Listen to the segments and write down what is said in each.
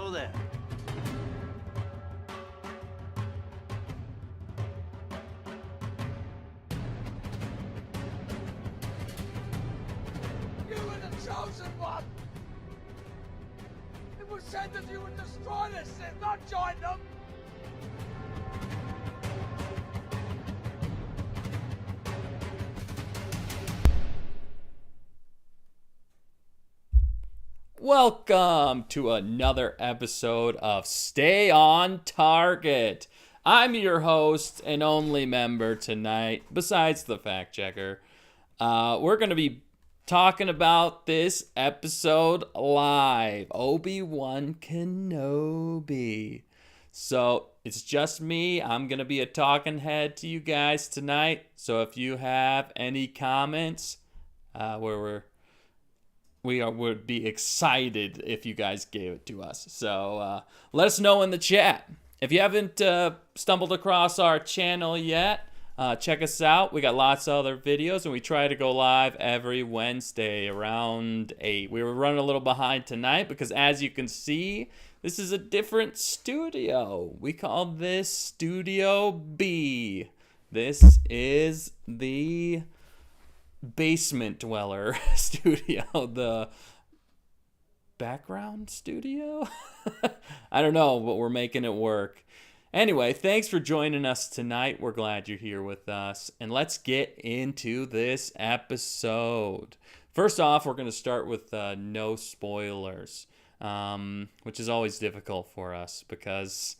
go there. You were the chosen one! It was said that you would destroy the Sith, not join them! Welcome to another episode of Stay on Target. I'm your host and only member tonight, besides the fact checker. We're going to be talking about this episode live, Obi-Wan Kenobi. So it's just me. I'm going to be a talking head to you guys tonight. So if you have any comments, we would be excited if you guys gave it to us. So let us know in the chat. If you haven't stumbled across our channel yet, check us out. We got lots of other videos, and we try to go live every Wednesday around 8. We were running a little behind tonight because, as you can see, this is a different studio. We call this Studio B. This is the basement dweller studio, the background studio. I don't know, but we're making it work. Anyway, thanks for joining us tonight. We're glad you're here with us, and let's get into this episode. First off, we're going to start with no spoilers, which is always difficult for us because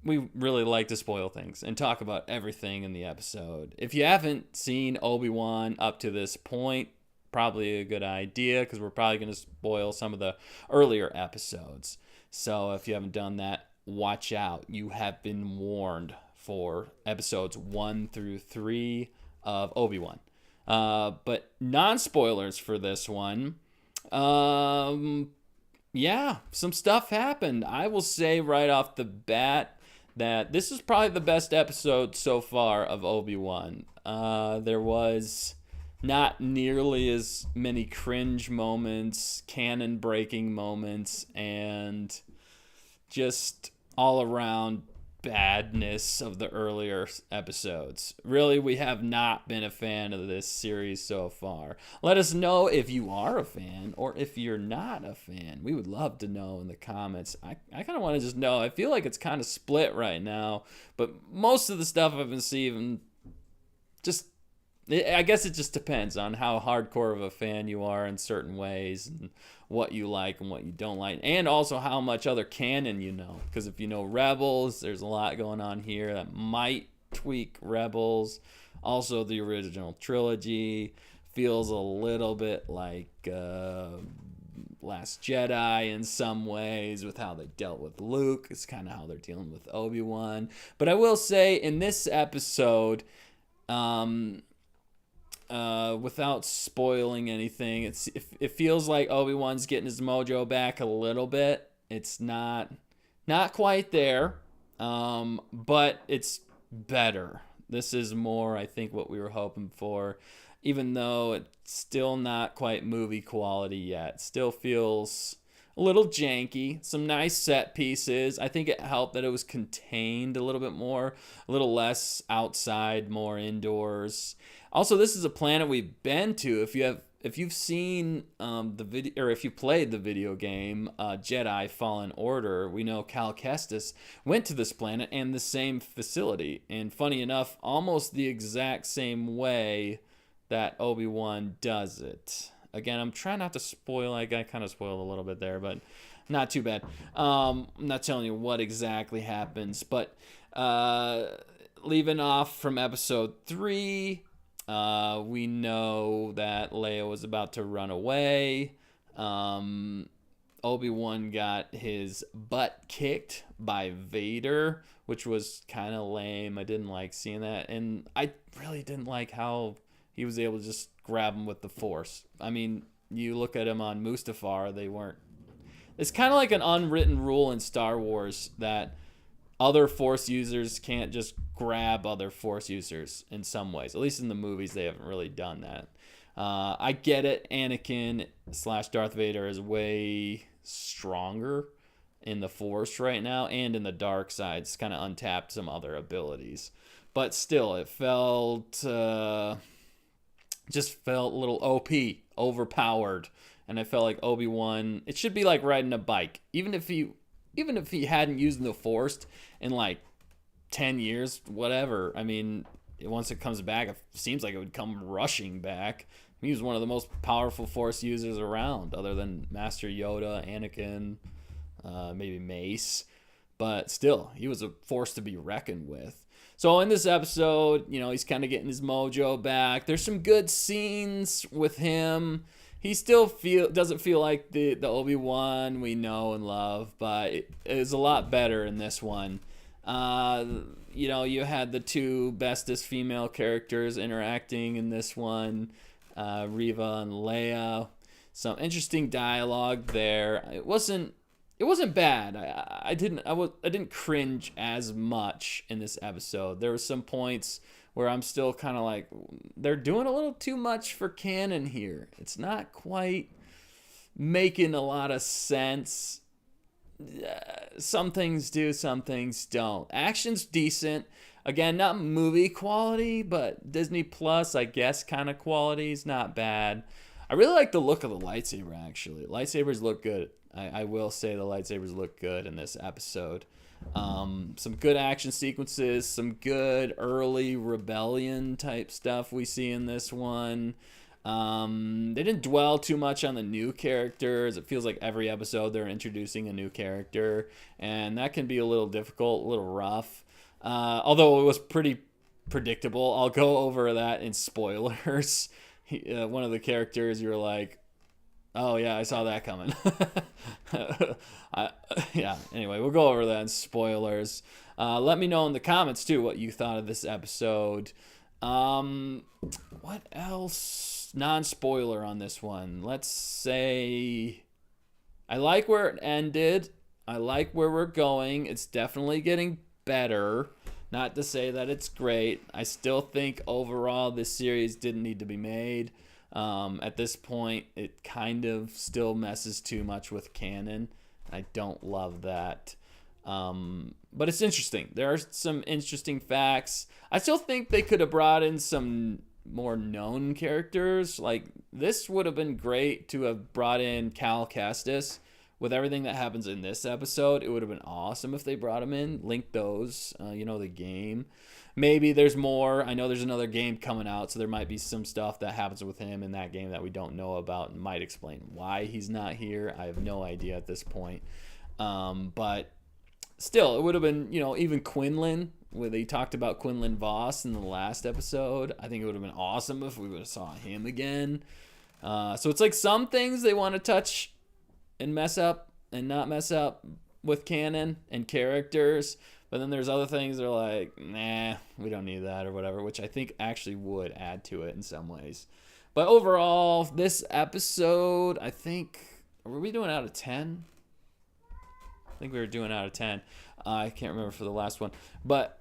we really like to spoil things and talk about everything in the episode. If you haven't seen Obi-Wan up to this point, probably a good idea because we're probably going to spoil some of the earlier episodes. So if you haven't done that, watch out. You have been warned for episodes 1 through 3 of Obi-Wan. But non-spoilers for this one. Yeah, some stuff happened. I will say right off the bat that this is probably the best episode so far of Obi-Wan. There was not nearly as many cringe moments, canon-breaking moments, and just all-around badness of the earlier episodes. Really, we have not been a fan of this series so far. Let us know if you are a fan or if you're not a fan. We would love to know in the comments. I kind of want to just know. I feel like it's kind of split right now, but most of the stuff I've been seeing, I guess it just depends on how hardcore of a fan you are in certain ways and what you like and what you don't like, and also how much other canon you know. Because if you know Rebels, there's a lot going on here that might tweak Rebels. Also, the original trilogy feels a little bit like Last Jedi in some ways with how they dealt with Luke. It's kind of how they're dealing with Obi-Wan. But I will say, in this episode, without spoiling anything, it feels like Obi-Wan's getting his mojo back a little bit. It's not quite there, but it's better. This is more, I think, what we were hoping for, even though it's still not quite movie quality yet. It still feels a little janky. Some nice set pieces. I think it helped that it was contained a little bit more, a little less outside, more indoors. Also, this is a planet we've been to. If you've seen the video, or if you played the video game Jedi Fallen Order, we know Cal Kestis went to this planet and the same facility. And funny enough, almost the exact same way that Obi-Wan does it. Again, I'm trying not to spoil. I kind of spoiled a little bit there, but not too bad. I'm not telling you what exactly happens, but leaving off from episode 3, we know that Leia was about to run away. Obi-Wan got his butt kicked by Vader, which was kind of lame. I didn't like seeing that, and I really didn't like how he was able to just grab him with the Force. I mean, you look at him on Mustafar, they weren't. It's kind of like an unwritten rule in Star Wars that other Force users can't just grab other Force users in some ways. At least in the movies, they haven't really done that. I get it. Anakin / Darth Vader is way stronger in the Force right now and in the dark side. It's kind of untapped some other abilities. But still, it just felt a little OP, overpowered. And I felt like Obi-Wan, it should be like riding a bike. Even if he hadn't used the Force in like 10 years, whatever. I mean, once it comes back, it seems like it would come rushing back. He was one of the most powerful Force users around, other than Master Yoda, Anakin, maybe Mace. But still, he was a force to be reckoned with. So in this episode, he's kind of getting his mojo back. There's some good scenes with him. He still doesn't feel like the Obi-Wan we know and love, but it is a lot better in this one. You had the two bestest female characters interacting in this one, Reva and Leia. Some interesting dialogue there. It wasn't bad. I didn't cringe as much in this episode. There were some points where I'm still kind of like, they're doing a little too much for canon here. It's not quite making a lot of sense. Some things do, some things don't. Action's decent. Again, not movie quality, but Disney Plus, I guess, kind of quality is not bad. I really like the look of the lightsaber, actually. Lightsabers look good. I will say the lightsabers look good in this episode. Some good action sequences, some good early rebellion type stuff we see in this one. They didn't dwell too much on the new characters. It feels like every episode they're introducing a new character, and that can be a little difficult, a little rough. Although it was pretty predictable. I'll go over that in spoilers. One of the characters, you're like, oh yeah, I saw that coming. Anyway, we'll go over that in spoilers. Let me know in the comments too what you thought of this episode. What else? Non-spoiler on this one. Let's say I like where it ended. I like where we're going. It's definitely getting better. Not to say that it's great. I still think overall this series didn't need to be made. At this point, it kind of still messes too much with canon. I don't love that. But it's interesting. There are some interesting facts. I still think they could have brought in some more known characters. Like, this would have been great to have brought in Cal Kestis. With everything that happens in this episode, it would have been awesome if they brought him in. Link those, the game. Maybe there's more. I know there's another game coming out, so there might be some stuff that happens with him in that game that we don't know about and might explain why he's not here. I have no idea at this point. But still, it would have been, even Quinlan, where they talked about Quinlan Voss in the last episode. I think it would have been awesome if we would have saw him again. So it's like some things they want to touch and mess up and not mess up with canon and characters. But then there's other things that are like, nah, we don't need that or whatever, which I think actually would add to it in some ways. But overall, this episode, I think, were we doing out of 10? I think we were doing out of 10. I can't remember for the last one. But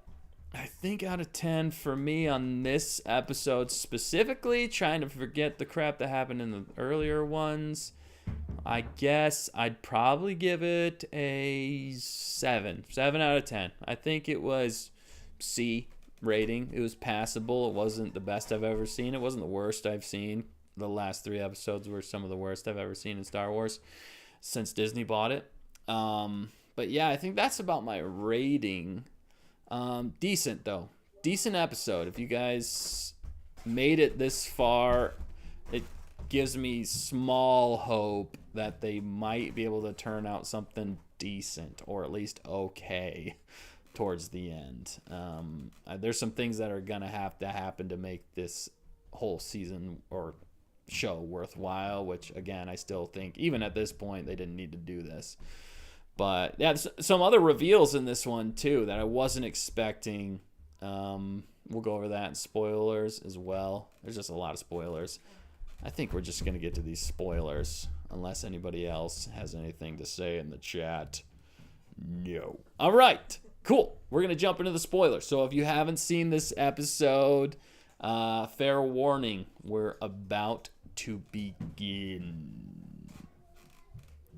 I think out of 10 for me on this episode specifically, trying to forget the crap that happened in the earlier ones, I guess I'd probably give it a 7. 7 out of 10. I think it was C rating. It was passable. It wasn't the best I've ever seen. It wasn't the worst I've seen. The last 3 episodes were some of the worst I've ever seen in Star Wars since Disney bought it. But yeah, I think that's about my rating. Decent, though. Decent episode. If you guys made it this far, it gives me small hope that they might be able to turn out something decent, or at least okay, towards the end. There's some things that are gonna have to happen to make this whole season or show worthwhile, which again, I still think even at this point they didn't need to do this. But yeah, some other reveals in this one too that I wasn't expecting. We'll go over that in spoilers as well. There's just a lot of spoilers. I think we're just going to get to these spoilers unless anybody else has anything to say in the chat. No. All right. Cool. We're going to jump into the spoilers. So if you haven't seen this episode, fair warning, we're about to begin.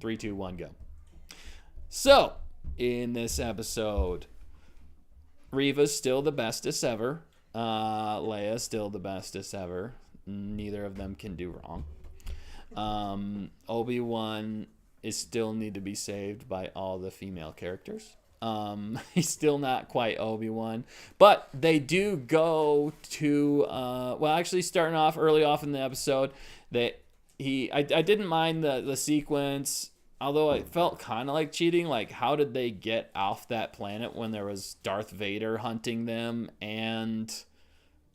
3, 2, 1, go. So, in this episode, Reva's still the bestest ever. Leia's still the bestest ever. Neither of them can do wrong. Obi-Wan is still need to be saved by all the female characters. He's still not quite Obi-Wan, but they do go to actually starting off early off in the episode, I didn't mind the sequence, although it felt kind of like cheating. Like, how did they get off that planet when there was Darth Vader hunting them and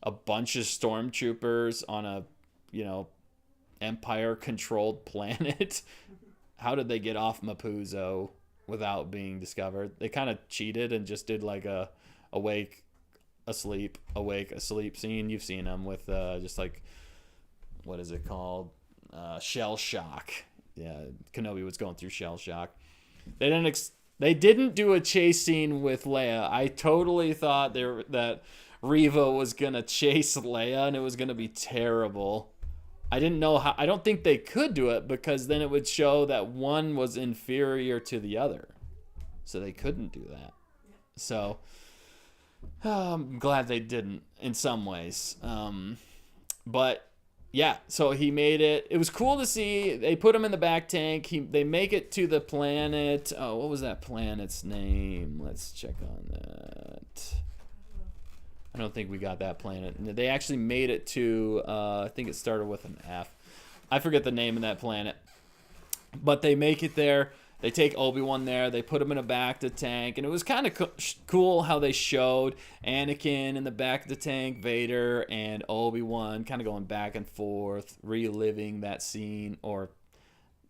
a bunch of stormtroopers on a Empire controlled planet? How did they get off Mapuzo without being discovered? They kind of cheated and just did like a awake, asleep scene. You've seen them with just like, what is it called? Shell shock. Yeah, Kenobi was going through shell shock. They didn't do a chase scene with Leia. I totally thought that Reva was gonna chase Leia and it was gonna be terrible. I didn't know how. I don't think they could do it because then it would show that one was inferior to the other. So they couldn't do that. So I'm glad they didn't in some ways. But yeah, so he made it. It was cool to see. They put him in the back tank. They make it to the planet. Oh, what was that planet's name? Let's check on that. I don't think we got that planet. They actually made it to, I think it started with an F. I forget the name of that planet. But they make it there. They take Obi-Wan there. They put him in a back of the tank. And it was kind of cool how they showed Anakin in the back of the tank, Vader, and Obi-Wan kind of going back and forth, reliving that scene or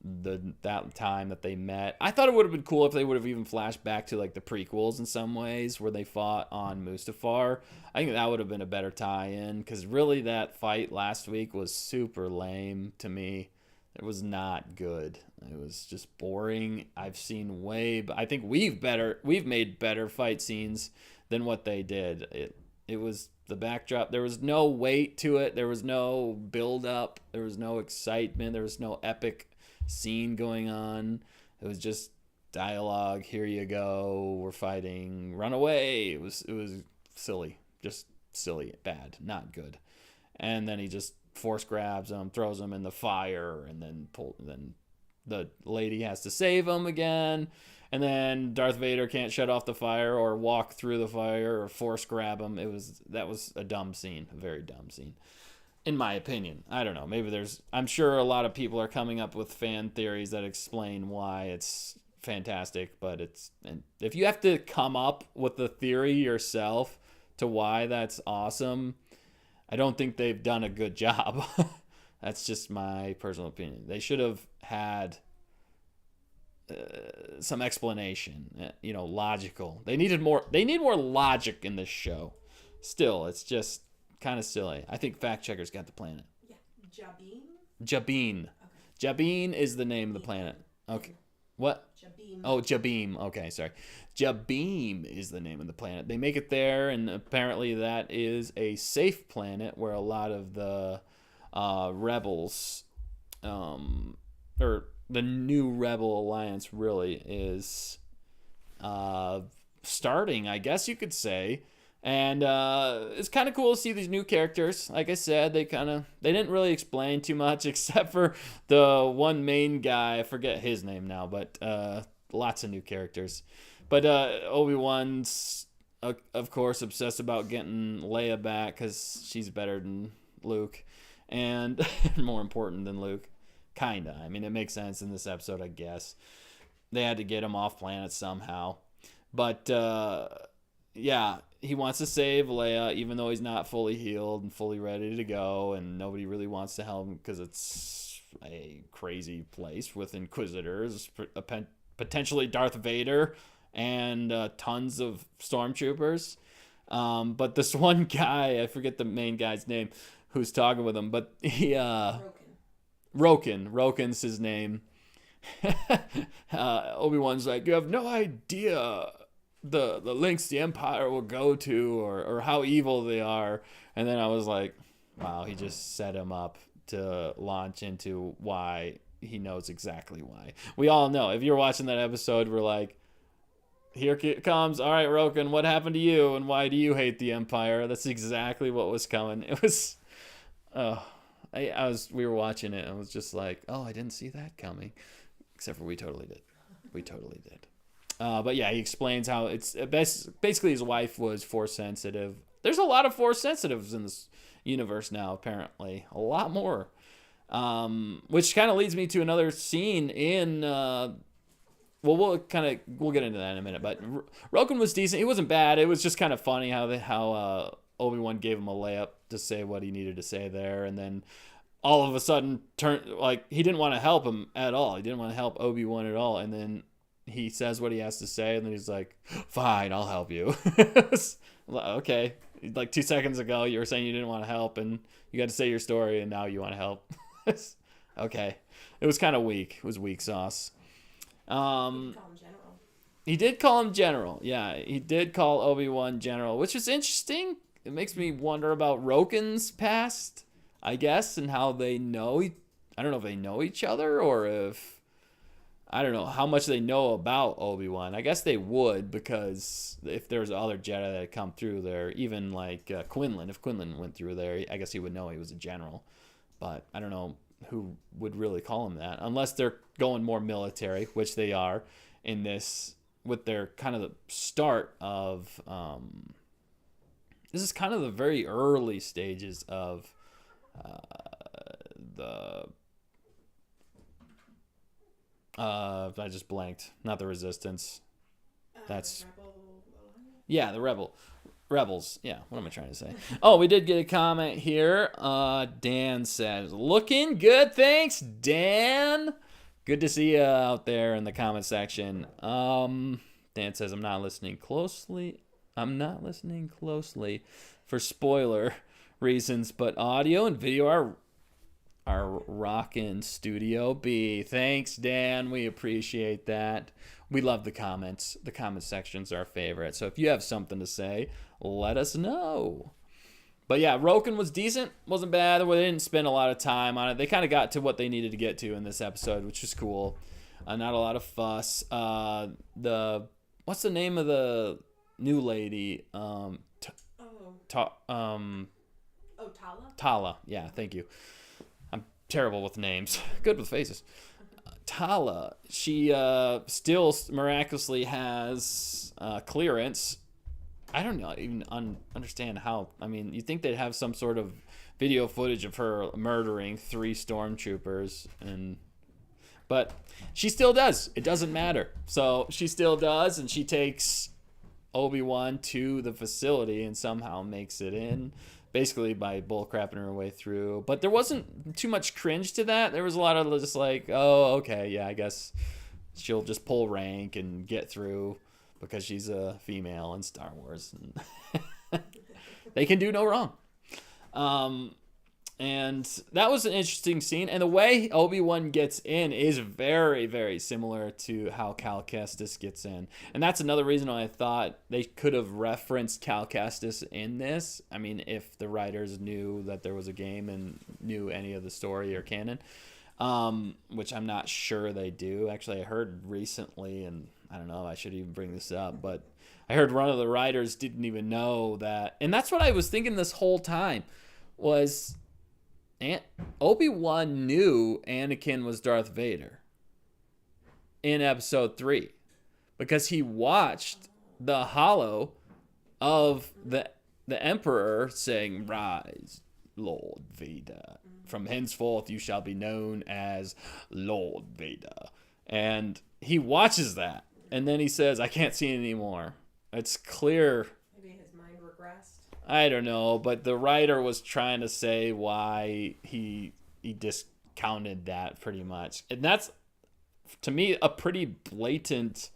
that time that they met. I thought it would have been cool if they would have even flashed back to like the prequels in some ways where they fought on Mustafar. I think that would have been a better tie-in because really that fight last week was super lame to me. It was not good. It was just boring. I've seen I think we've made better fight scenes than what they did. It was the backdrop. There was no weight to it. There was no build up. There was no excitement. There was no epic scene going on. It was just dialogue. Here you go. We're fighting. Run away. It was silly. Just silly. Bad. Not good. And then he just force grabs him, throws him in the fire, and then the lady has to save him again. And then Darth Vader can't shut off the fire or walk through the fire or force grab him. That was a dumb scene. A very dumb scene. In my opinion. I don't know. Maybe I'm sure a lot of people are coming up with fan theories that explain why it's fantastic, but and if you have to come up with the theory yourself to why that's awesome, I don't think they've done a good job. That's just my personal opinion. They should have had some explanation, logical. They need more logic in this show. Still, it's just kind of silly. I think fact checkers got the planet. Yeah, Jabin. Okay. Jabin is the name of the planet. Okay. What? Jabim. Oh, Jabim. Okay, sorry. Jabim is the name of the planet. They make it there, and apparently that is a safe planet where a lot of the rebels, or the new Rebel Alliance really is starting, I guess you could say. And it's kind of cool to see these new characters. Like I said, they didn't really explain too much except for the one main guy. I forget his name now, but lots of new characters. But Obi-Wan's, of course, obsessed about getting Leia back because she's better than Luke and more important than Luke. Kinda. I mean, it makes sense in this episode, I guess. They had to get him off planet somehow. But yeah, he wants to save Leia, even though he's not fully healed and fully ready to go, and nobody really wants to help him because it's a crazy place with Inquisitors, potentially Darth Vader, and tons of stormtroopers. But this one guy, I forget the main guy's name, who's talking with him, but he Roken's his name. Obi-Wan's like, you have no idea the lengths the Empire will go to or how evil they are. And then I was like, wow, he just set him up to launch into why he knows exactly why. We all know. If you're watching that episode, we're like, here it comes. All right, Roken, what happened to you, and why do you hate the Empire? That's exactly what was coming. It was, we were watching it, and I was just like, oh, I didn't see that coming. Except for we totally did. We totally did. But yeah, he explains how it's basically his wife was Force sensitive. There's a lot of Force sensitives in this universe now, apparently. A lot more. Which kind of leads me to another scene in... we'll get into that in a minute. But Roken was decent. He wasn't bad. It was just kind of funny how Obi-Wan gave him a layup to say what he needed to say there. And then all of a sudden, he didn't want to help him at all. He didn't want to help Obi-Wan at all. And then he says what he has to say, and then he's like, fine, I'll help you. Okay. Like 2 seconds ago, you were saying you didn't want to help, and you got to say your story, and now you want to help. Okay. It was kind of weak. It was weak sauce. He did call him General. Yeah, he did call Obi-Wan General, which is interesting. It makes me wonder about Roken's past, I guess, and how they know. I don't know if they know each other or if... I don't know how much they know about Obi-Wan. I guess they would, because if there's other Jedi that had come through there, even like Quinlan, if Quinlan went through there, I guess he would know he was a general. But I don't know who would really call him that, unless they're going more military, which they are in this, with their kind of the start of... this is kind of the very early stages of the... I just blanked. Not the Resistance. That's... Yeah, the Rebels. Yeah, what am I trying to say? Oh, we did get a comment here. Dan says, looking good, thanks, Dan. Good to see you out there in the comment section. Dan says, I'm not listening closely for spoiler reasons, but audio and video are rockin' Studio B. Thanks, Dan. We appreciate that. We love the comments. The comment section's our favorite. So if you have something to say, let us know. But yeah, Roken was decent. Wasn't bad. They didn't spend a lot of time on it. They kind of got to what they needed to get to in this episode, which was cool. Not a lot of fuss. What's the name of the new lady? Tala? Tala. Yeah, thank you. Terrible with names, good with faces. Tala, she still miraculously has clearance. I don't know, even understand how. I mean, you'd think they'd have some sort of video footage of her murdering 3 stormtroopers, but she still does. It doesn't matter. So she still does, and she takes Obi-Wan to the facility and somehow makes it in. Basically by bullcrapping her way through. But there wasn't too much cringe to that. There was a lot of just like, oh, okay, yeah, I guess she'll just pull rank and get through because she's a female in Star Wars. They can do no wrong. And that was an interesting scene. And the way Obi-Wan gets in is very, very similar to how Cal Kestis gets in. And that's another reason why I thought they could have referenced Cal Kestis in this. I mean, if the writers knew that there was a game and knew any of the story or canon, which I'm not sure they do. Actually, I heard recently, and I don't know, I should even bring this up, but I heard one of the writers didn't even know that. And that's what I was thinking this whole time was... Obi-Wan knew Anakin was Darth Vader in episode 3 because he watched the holo of the Emperor saying, "Rise, Lord Vader. From henceforth you shall be known as Lord Vader." And he watches that, and then he says, "I can't see it anymore." It's clear. Maybe his mind regressed. I don't know, but the writer was trying to say why he discounted that pretty much. And that's, to me, a pretty blatant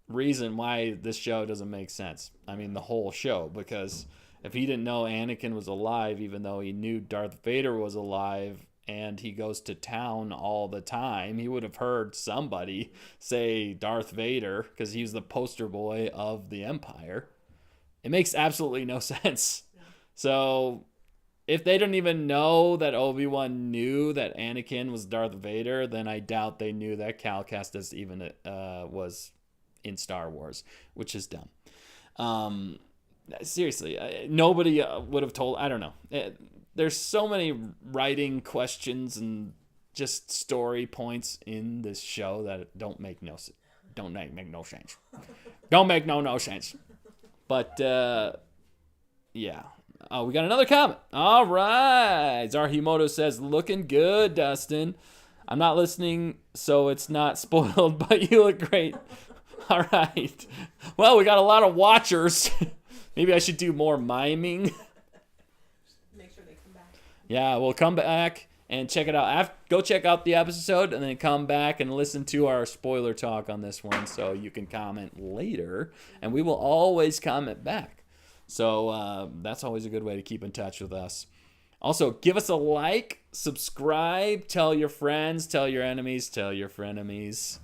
reason why this show doesn't make sense. I mean, the whole show, because if he didn't know Anakin was alive, even though he knew Darth Vader was alive, and he goes to town all the time, he would have heard somebody say Darth Vader, because he was the poster boy of the Empire. It makes absolutely no sense. So if they don't even know that Obi-Wan knew that Anakin was Darth Vader, then I doubt they knew that Cal Kestis even was in Star Wars, which is dumb. Seriously, nobody would have told. I don't know. There's so many writing questions and just story points in this show that don't make no sense. Don't make no sense. Don't make no sense. But yeah. Oh, we got another comment. All right. Zarhimoto says, looking good, Dustin. I'm not listening, so it's not spoiled, but you look great. All right. Well, we got a lot of watchers. Maybe I should do more miming. Make sure they come back. Yeah, we'll come back and check it out. Go check out the episode and then come back and listen to our spoiler talk on this one so you can comment later. And we will always comment back. So that's always a good way to keep in touch with us. Also, give us a like, subscribe, tell your friends, tell your enemies, tell your frenemies.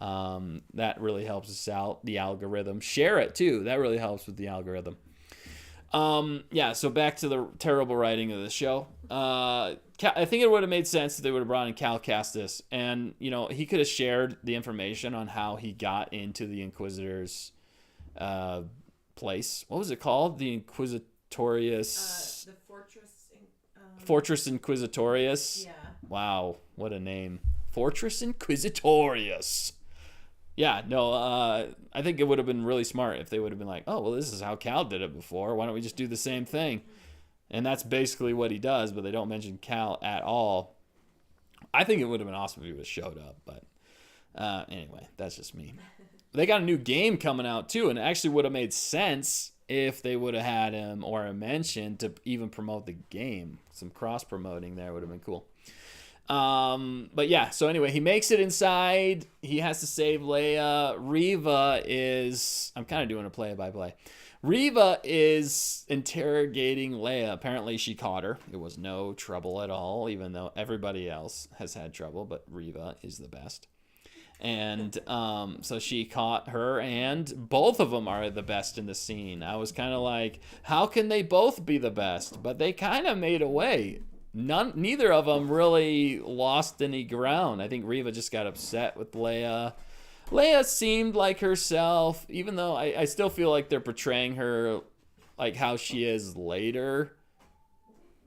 That really helps us out, the algorithm. Share it, too. That really helps with the algorithm. Yeah, so back to the terrible writing of the show. I think it would have made sense if they would have brought in Cal Kestis. And, you know, he could have shared the information on how he got into the Inquisitor's place. What was it called? The Inquisitorius. The Fortress. Fortress Inquisitorius. Yeah. Wow, what a name. Fortress Inquisitorius. Yeah, no, I think it would have been really smart if they would have been like, oh, well, this is how Cal did it before. Why don't we just do the same thing? And that's basically what he does, but they don't mention Cal at all. I think it would have been awesome if he would have showed up, but anyway, that's just me. They got a new game coming out, too, and it actually would have made sense if they would have had him or a mention to even promote the game. Some cross-promoting there would have been cool. But yeah, so anyway, he makes it inside. He has to save Leia. Reva is... I'm kind of doing a play-by-play. Reva is interrogating Leia. Apparently, she caught her. It was no trouble at all, even though everybody else has had trouble, but Reva is the best. And so she caught her, and both of them are the best in the scene. I was kind of like, how can they both be the best? But they kind of made away. Neither of them really lost any ground. I think Reva just got upset with Leia. Leia seemed like herself, even though I still feel like they're portraying her like how she is later.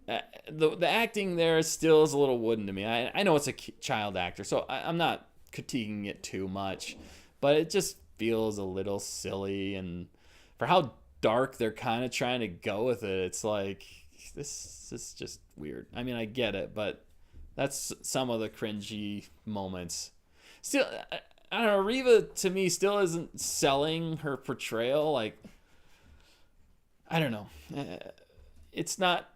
The acting there still is a little wooden to me. I know it's a child actor, so I'm not critiquing it too much, but it just feels a little silly, and for how dark they're kind of trying to go with it, it's like this is just weird. I mean, I get it, but that's some of the cringy moments. Still, I don't know, Reva to me still isn't selling her portrayal. Like, I don't know, it's not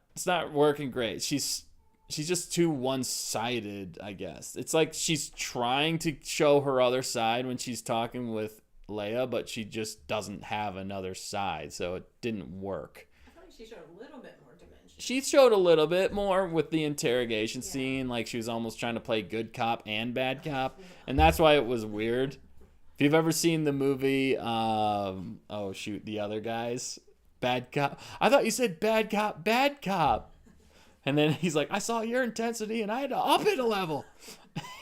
working great. She's just too one-sided, I guess. It's like she's trying to show her other side when she's talking with Leia, but she just doesn't have another side, so it didn't work. I thought she showed a little bit more dimension. She showed a little bit more with the interrogation scene, like she was almost trying to play good cop and bad cop, and that's why it was weird. If you've ever seen the movie, The Other Guys, Bad Cop. I thought you said bad cop, bad cop. And then he's like, I saw your intensity and I had to up it a level.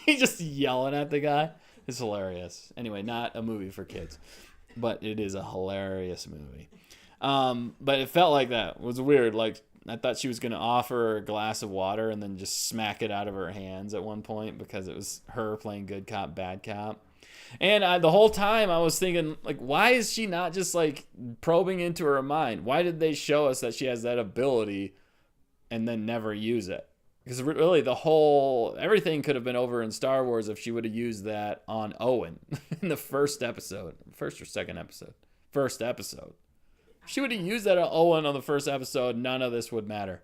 He's just yelling at the guy. It's hilarious. Anyway, not a movie for kids, but it is a hilarious movie. But it felt like that. It was weird. Like, I thought she was going to offer her a glass of water and then just smack it out of her hands at one point because it was her playing good cop, bad cop. And the whole time I was thinking, like, why is she not just, like, probing into her mind? Why did they show us that she has that ability and then never use it? Because really everything could have been over in Star Wars if she would have used that on Owen in the first or second episode. First episode. If she would have used that on Owen on the first episode, none of this would matter.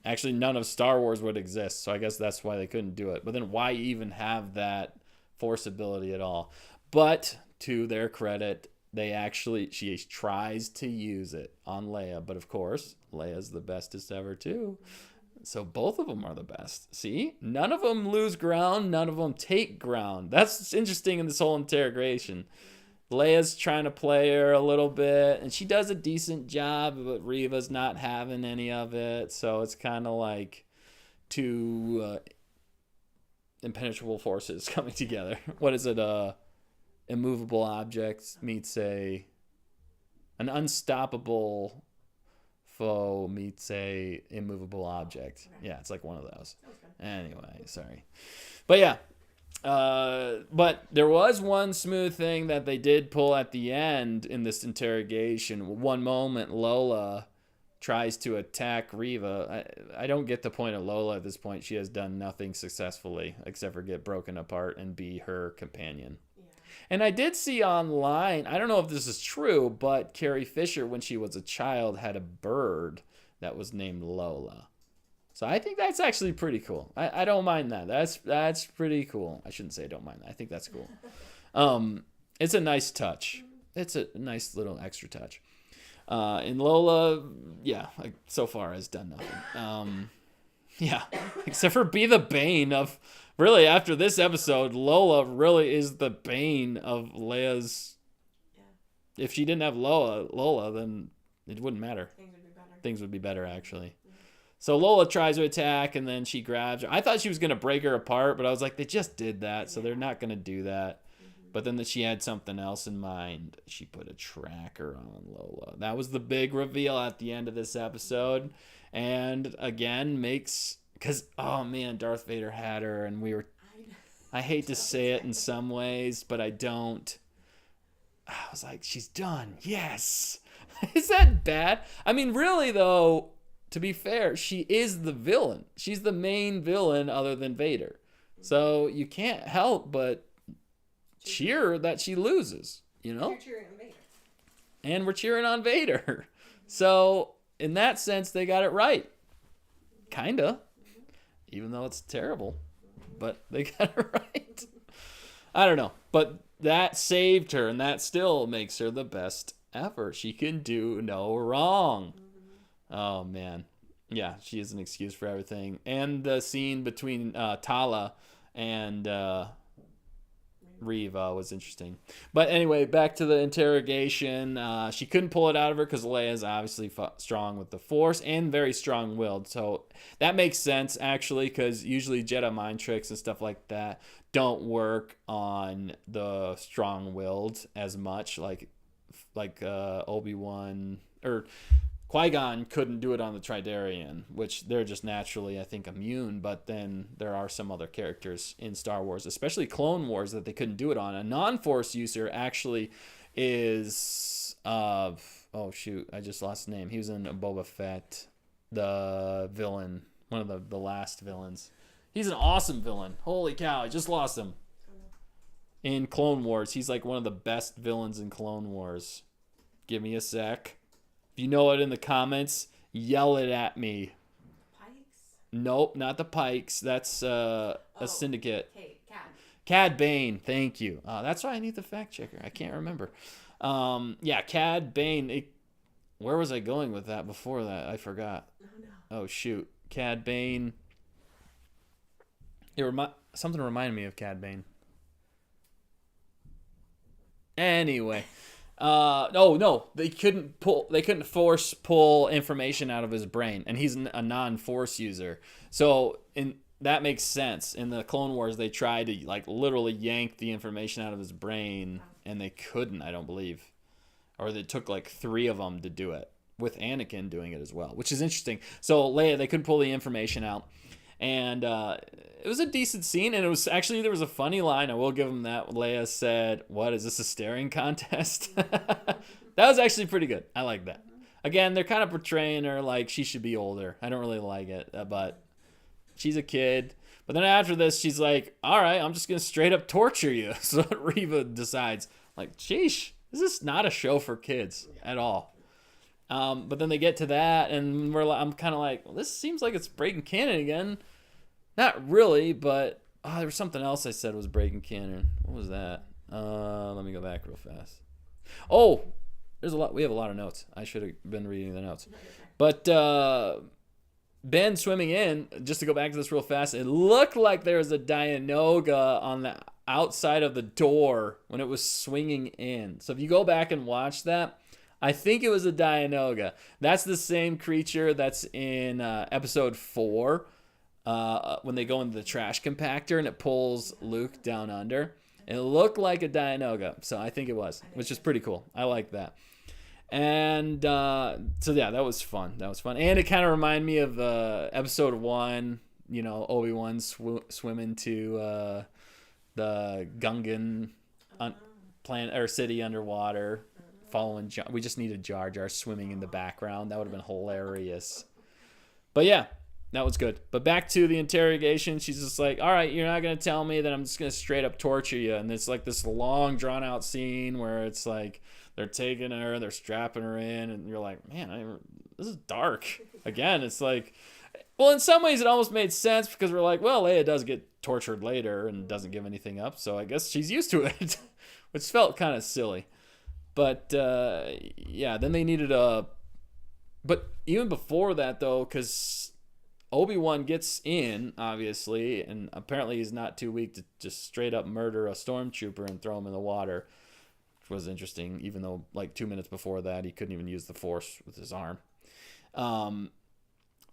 Actually, none of Star Wars would exist, so I guess that's why they couldn't do it. But then why even have that Force ability at all? But to their credit, she tries to use it on Leia, but of course, Leia's the bestest ever too. So both of them are the best. See? None of them lose ground, none of them take ground. That's interesting in this whole interrogation. Leia's trying to play her a little bit, and she does a decent job, but Reva's not having any of it. So it's kind of like two impenetrable forces coming together. What is it? Immovable objects meets an unstoppable foe meets a immovable object. Okay. Yeah, it's like one of those. Okay. Anyway, sorry. But yeah. But there was one smooth thing that they did pull at the end in this interrogation. One moment, Lola tries to attack Reva. I don't get the point of Lola at this point. She has done nothing successfully except for get broken apart and be her companion. Yeah. And I did see online, I don't know if this is true, but Carrie Fisher, when she was a child, had a bird that was named Lola. So I think that's actually pretty cool. I don't mind that. That's pretty cool. I shouldn't say I don't mind that. I think that's cool. It's a nice touch. It's a nice little extra touch. And Lola, yeah, like so far has done nothing. Yeah, except for be the bane of, really after this episode, Lola really is the bane of Leia's. Yeah. If she didn't have Lola, then it wouldn't matter. Things would be better. Things would be better, actually. So Lola tries to attack, and then she grabs her. I thought she was going to break her apart, but I was like, they just did that, so they're not going to do that. But then she had something else in mind. She put a tracker on Lola. That was the big reveal at the end of this episode. And again, because, oh man, Darth Vader had her, and I hate to say it in some ways, but I don't. I was like, she's done. Yes. Is that bad? I mean, really, though, to be fair, she is the villain. She's the main villain other than Vader. So you can't help but cheer that she loses, you know? You're cheering on Vader. And we're cheering on Vader. So in that sense, they got it right. Kinda. Even though it's terrible. But they got it right. I don't know. But that saved her, and that still makes her the best ever. She can do no wrong. Oh, man. Yeah, she is an excuse for everything. And the scene between Tala and Reva was interesting. But anyway, back to the interrogation. She couldn't pull it out of her because Leia is obviously strong with the Force and very strong-willed. So that makes sense, actually, because usually Jedi mind tricks and stuff like that don't work on the strong-willed as much. Like Obi-Wan or Qui-Gon couldn't do it on the Tridarian, which they're just naturally, I think, immune. But then there are some other characters in Star Wars, especially Clone Wars, that they couldn't do it on. A non-Force user actually is... oh, shoot. I just lost his name. He was in Boba Fett, the villain, one of the last villains. He's an awesome villain. Holy cow, I just lost him. In Clone Wars, he's like one of the best villains in Clone Wars. Give me a sec. If you know it in the comments, yell it at me. Pikes? Nope, not the Pikes. That's a syndicate. Okay, Cad. Cad Bane, thank you. That's why I need the fact checker. I can't remember. Yeah, Cad Bane. Where was I going with that before that? I forgot. Oh, shoot. Cad Bane. Something reminded me of Cad Bane. Anyway. No, they couldn't force pull information out of his brain, and he's a non-Force user. So that makes sense. In the Clone Wars, they tried to like literally yank the information out of his brain, and they couldn't, I don't believe. Or they took like 3 of them to do it, with Anakin doing it as well, which is interesting. So Leia, they couldn't pull the information out. And it was a decent scene, and it was actually, there was a funny line. I will give him that. Leia said, "What, is this a staring contest?" That was actually pretty good. I like that. Again, they're kind of portraying her like she should be older. I don't really like it, but she's a kid. But then after this, she's like, "All right, I'm just going to straight up torture you." So Reva decides, like, sheesh, this is not a show for kids at all. But then they get to that, and I'm kind of like, well, this seems like it's breaking canon again. Not really, but there was something else I said was breaking canon. What was that? Let me go back real fast. Oh, there's a lot. We have a lot of notes. I should have been reading the notes. But Ben swimming in, just to go back to this real fast, it looked like there was a Dianoga on the outside of the door when it was swinging in. So if you go back and watch that, I think it was a Dianoga. That's the same creature that's in episode 4 when they go into the trash compactor and it pulls Luke down under. It looked like a Dianoga, so I think it was, which is pretty cool. I like that. And so yeah, that was fun. And it kind of reminded me of episode 1, you know, Obi-Wan swimming to the Gungan planet or city underwater, following we just needed Jar Jar swimming in the background. That would have been hilarious. But yeah, that was good. But back to the interrogation, she's just like, all right, you're not going to tell me that I'm just going to straight up torture you. And it's like this long drawn out scene where it's like they're taking her, they're strapping her in, and you're like, man, this is dark. Again, it's like, well, in some ways it almost made sense because we're like, well, Leia does get tortured later and doesn't give anything up, so I guess she's used to it, which felt kind of silly. But yeah, then they needed but even before that though, because Obi-Wan gets in, obviously, and apparently he's not too weak to just straight up murder a stormtrooper and throw him in the water, which was interesting, even though like 2 minutes before that he couldn't even use the Force with his arm.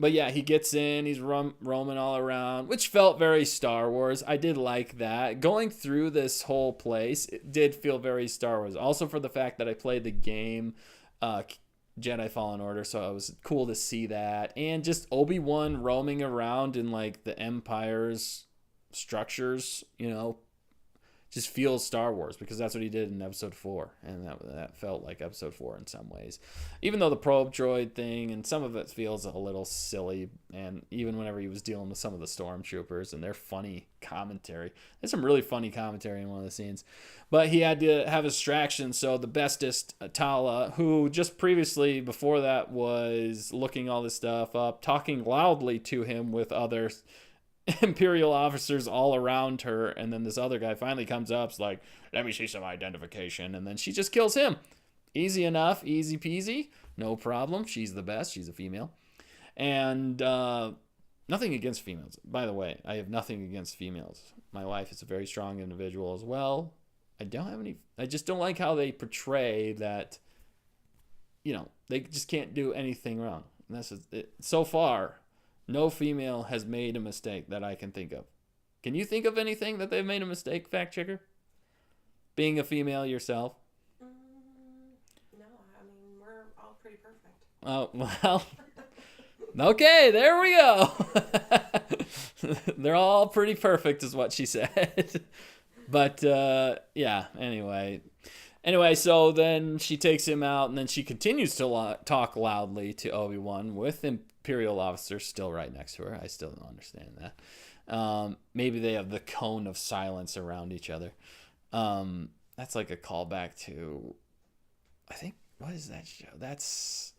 But yeah, he gets in, he's roaming all around, which felt very Star Wars. I did like that. Going through this whole place, it did feel very Star Wars. Also for the fact that I played the game Jedi Fallen Order, so it was cool to see that. And just Obi-Wan roaming around in like the Empire's structures, you know, just feels Star Wars because that's what he did in episode 4, and that felt like episode 4 in some ways, even though the probe droid thing and some of it feels a little silly. And even whenever he was dealing with some of the stormtroopers and their funny commentary, there's some really funny commentary in one of the scenes, but he had to have distractions. So the bestest, Tala, who just previously before that was looking all this stuff up, talking loudly to him with others Imperial officers all around her, and then this other guy finally comes up, is like, let me see some identification, and then she just kills him. Easy enough, easy peasy, no problem. She's the best. She's a female. And nothing against females, by the way. I have nothing against females. My wife is a very strong individual as well. I just don't like how they portray that, you know, they just can't do anything wrong. And that's it. So far, no female has made a mistake that I can think of. Can you think of anything that they've made a mistake, fact checker? Being a female yourself? No, I mean, we're all pretty perfect. Oh, well. Okay, there we go. They're all pretty perfect is what she said. But, yeah, anyway. Anyway, so then she takes him out, and then she continues to talk loudly to Obi-Wan with Imperial officers still right next to her. I still don't understand that. Maybe they have the cone of silence around each other. That's like a callback to, I think, what is that show? That's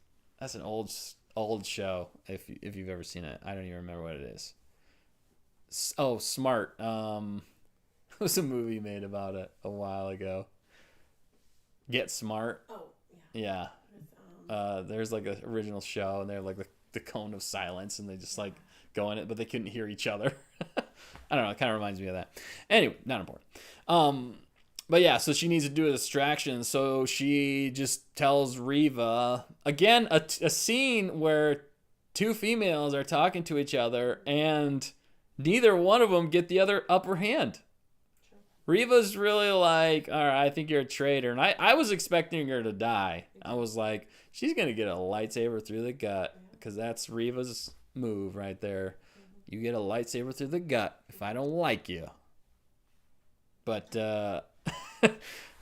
an old show. If you've ever seen it, I don't even remember what it is. Oh, Smart. It was a movie made about it a while ago. Get Smart. Oh, yeah. Yeah. There's like an original show, and they're like the cone of silence, and they just like go in it, but they couldn't hear each other. I don't know. It kind of reminds me of that. Anyway, not important. But yeah, so she needs to do a distraction. So she just tells Reva, again, a scene where two females are talking to each other and neither one of them get the other upper hand. Reva's really like, all right, I think you're a traitor. And I was expecting her to die. I was like, she's going to get a lightsaber through the gut, because that's Reva's move right there. You get a lightsaber through the gut if I don't like you. But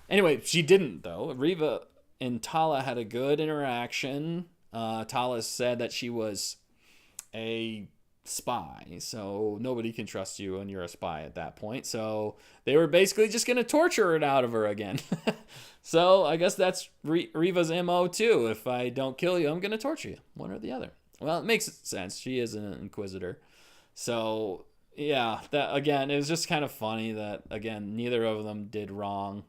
anyway, she didn't, though. Reva and Tala had a good interaction. Tala said that she was a spy, so nobody can trust you when you're a spy at that point. So they were basically just going to torture it out of her again. So I guess that's Reva's MO too. If I don't kill you, I'm going to torture you, one or the other. Well, it makes sense. She is an inquisitor. So yeah, that again, it was just kind of funny that again, neither of them did wrong.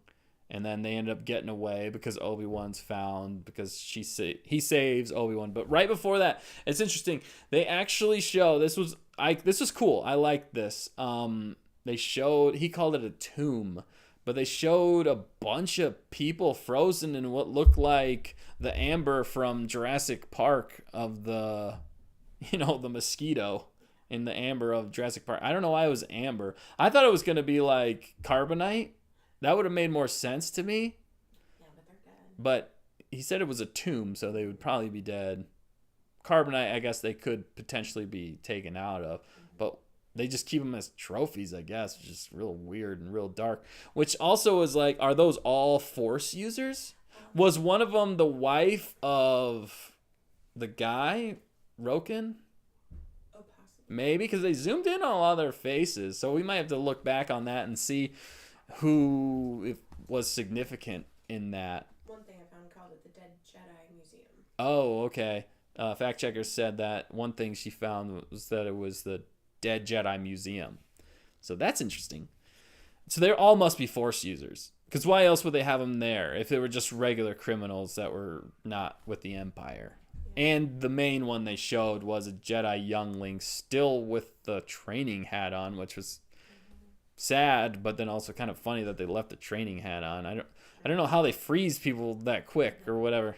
And then they end up getting away because Obi-Wan's found, because he saves Obi-Wan. But right before that, it's interesting. They actually show, this was cool. I liked this. he called it a tomb, but they showed a bunch of people frozen in what looked like the amber from Jurassic Park of the mosquito in the amber of Jurassic Park. I don't know why it was amber. I thought it was going to be like carbonite. That would have made more sense to me. Yeah, but they're dead. But he said it was a tomb, so they would probably be dead. Carbonite, I guess they could potentially be taken out of, but they just keep them as trophies, I guess. It's just real weird and real dark. Which also is like, are those all Force users? Was one of them the wife of the guy, Roken? Oh, possibly. Maybe, because they zoomed in on a lot of their faces, so we might have to look back on that and see who was significant in that. One thing I found called it the Dead Jedi Museum. Oh, okay. Fact checker said that one thing she found was that it was the Dead Jedi Museum. So that's interesting. So they all must be Force users. Because why else would they have them there if they were just regular criminals that were not with the Empire? Yeah. And the main one they showed was a Jedi youngling still with the training hat on, which was sad, but then also kind of funny that they left the training hat on. I don't know how they freeze people that quick or whatever.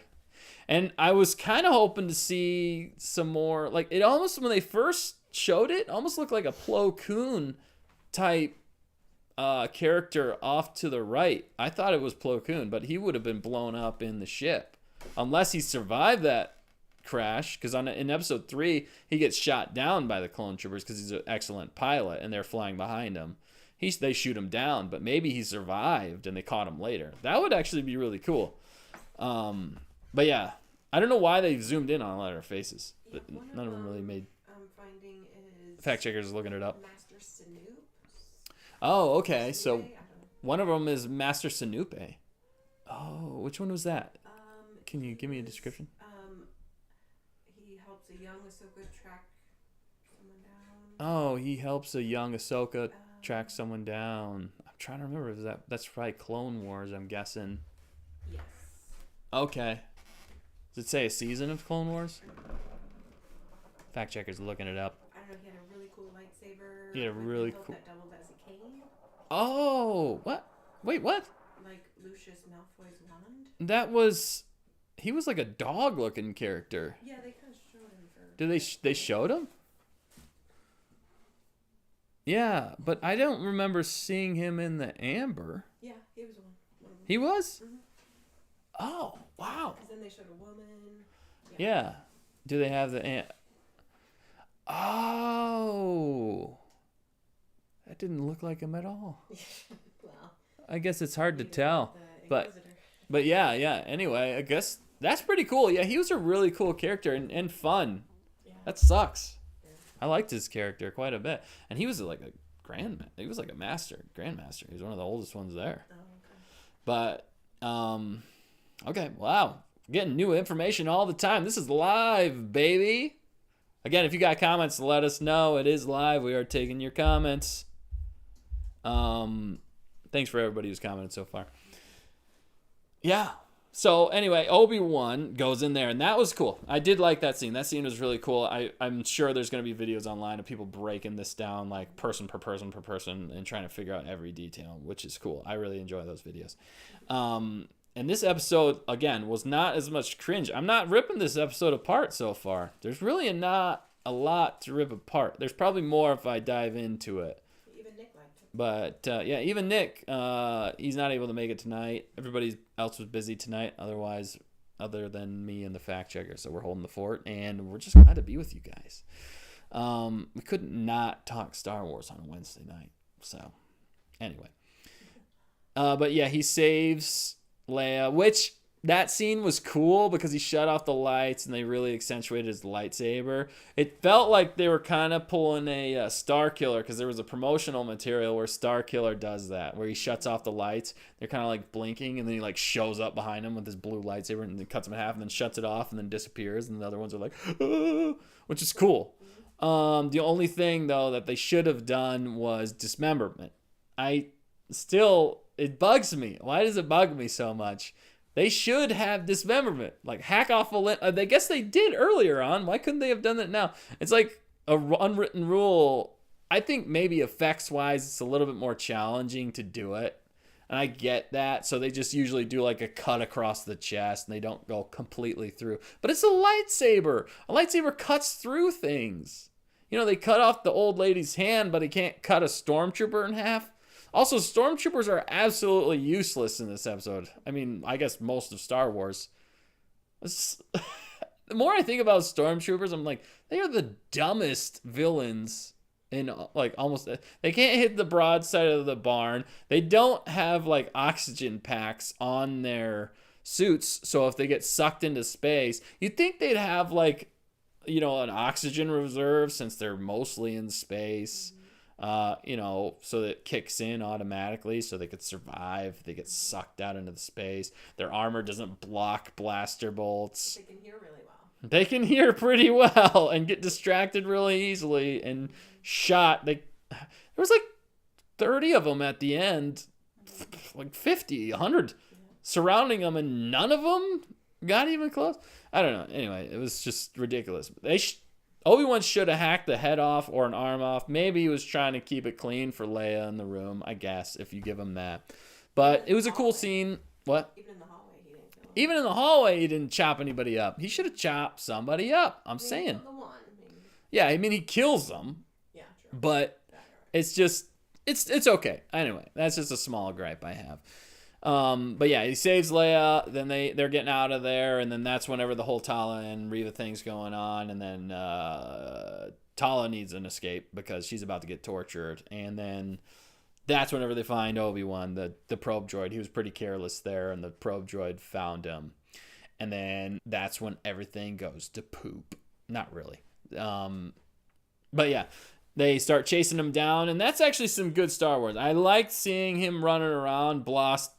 And I was kind of hoping to see some more, like, it almost, when they first showed it, almost looked like a Plo Koon type character off to the right. I thought it was Plo Koon, but he would have been blown up in the ship. Unless he survived that crash, because in episode 3, he gets shot down by the clone troopers because he's an excellent pilot, and they're flying behind him. They shoot him down, but maybe he survived and they caught him later. That would actually be really cool. But yeah, I don't know why they zoomed in on a lot of their faces. Yeah, None of them really made. Finding is fact checkers looking it up. Master Sinoop. Oh, okay. So one of them is Master Sinupe. Oh, which one was that? Can you give me a description? He helps a young Ahsoka track someone down. Oh, he helps a young Ahsoka track someone down. I'm trying to remember. That's probably Clone Wars, I'm guessing. Yes. Okay. Does it say a season of Clone Wars? Fact checker's looking it up. I don't know. He had a really cool lightsaber. He had a really cool. That doubled as a cane. Oh, what? Wait, what? Like Lucius Malfoy's wand. That was. He was like a dog-looking character. Yeah, they kind of showed him for. Did they showed him? Yeah, but I don't remember seeing him in the Amber. Yeah, he was one of them. He was? Mm-hmm. Oh, wow. Because then they showed a woman. Yeah. Do they have the... Oh. That didn't look like him at all. Well, I guess it's hard to tell. But yeah. Anyway, I guess that's pretty cool. Yeah, he was a really cool character and fun. Yeah. That sucks. Yeah. I liked his character quite a bit. And he was like a grandmaster. He was like a grandmaster. He was one of the oldest ones there. Oh, okay. But, okay, wow. Getting new information all the time. This is live, baby. Again, if you got comments, let us know. It is live. We are taking your comments. Thanks for everybody who's commented so far. Yeah. So anyway, Obi-Wan goes in there, and that was cool. I did like that scene. That scene was really cool. I'm sure there's going to be videos online of people breaking this down, like person per person per person, and trying to figure out every detail, which is cool. I really enjoy those videos. And this episode, again, was not as much cringe. I'm not ripping this episode apart so far. There's really not a lot to rip apart. There's probably more if I dive into it. Even Nick liked it. But, yeah, even Nick, he's not able to make it tonight. Everybody else was busy tonight, other than me and the fact checker. So we're holding the fort, and we're just glad to be with you guys. We couldn't not talk Star Wars on a Wednesday night. So, anyway. But, yeah, he saves Leia, which that scene was cool because he shut off the lights and they really accentuated his lightsaber. It felt like they were kind of pulling a Star Killer, because there was a promotional material where Star Killer does that, where he shuts off the lights. They're kind of like blinking, and then he like shows up behind him with his blue lightsaber and then cuts him in half and then shuts it off and then disappears, and the other ones are like, ah, which is cool. The only thing though that they should have done was dismemberment. It bugs me. Why does it bug me so much? They should have dismemberment. Like, hack off a limb. I guess they did earlier on. Why couldn't they have done that now? It's like a unwritten rule I think maybe effects-wise, it's a little bit more challenging to do it. And I get that. So they just usually do like a cut across the chest and they don't go completely through. But it's a lightsaber. A lightsaber cuts through things. You know, they cut off the old lady's hand, but they can't cut a stormtrooper in half. Also, stormtroopers are absolutely useless in this episode. I mean, I guess most of Star Wars. The more I think about stormtroopers, I'm like, they are the dumbest villains. In like almost, they can't hit the broadside of the barn. They don't have like oxygen packs on their suits, so if they get sucked into space, you'd think they'd have like, you know, an oxygen reserve since they're mostly in space. You know, so that it kicks in automatically, so they could survive. They get sucked out into the space. Their armor doesn't block blaster bolts. They can hear really well. They can hear pretty well and get distracted really easily and shot. There was like 30 of them at the end, like 50, 100 surrounding them, and none of them got even close. I don't know. Anyway, it was just ridiculous. Obi-Wan should have hacked the head off or an arm off. Maybe he was trying to keep it clean for Leia in the room, I guess, if you give him that. But it was a cool scene. What? Even in the hallway, he didn't kill him. Even in the hallway, he didn't chop anybody up. He should have chopped somebody up. I'm saying. The one, maybe. Yeah, I mean, he kills them. Yeah, true. But it's just, it's okay. Anyway, that's just a small gripe I have. But yeah, he saves Leia. Then they're getting out of there, and then that's whenever the whole Tala and Reva thing's going on, and then Tala needs an escape because she's about to get tortured, and then that's whenever they find Obi-Wan, the probe droid. He was pretty careless there, and the probe droid found him, and then that's when everything goes to poop. Not really. But yeah. They start chasing him down, and that's actually some good Star Wars. I liked seeing him running around blocking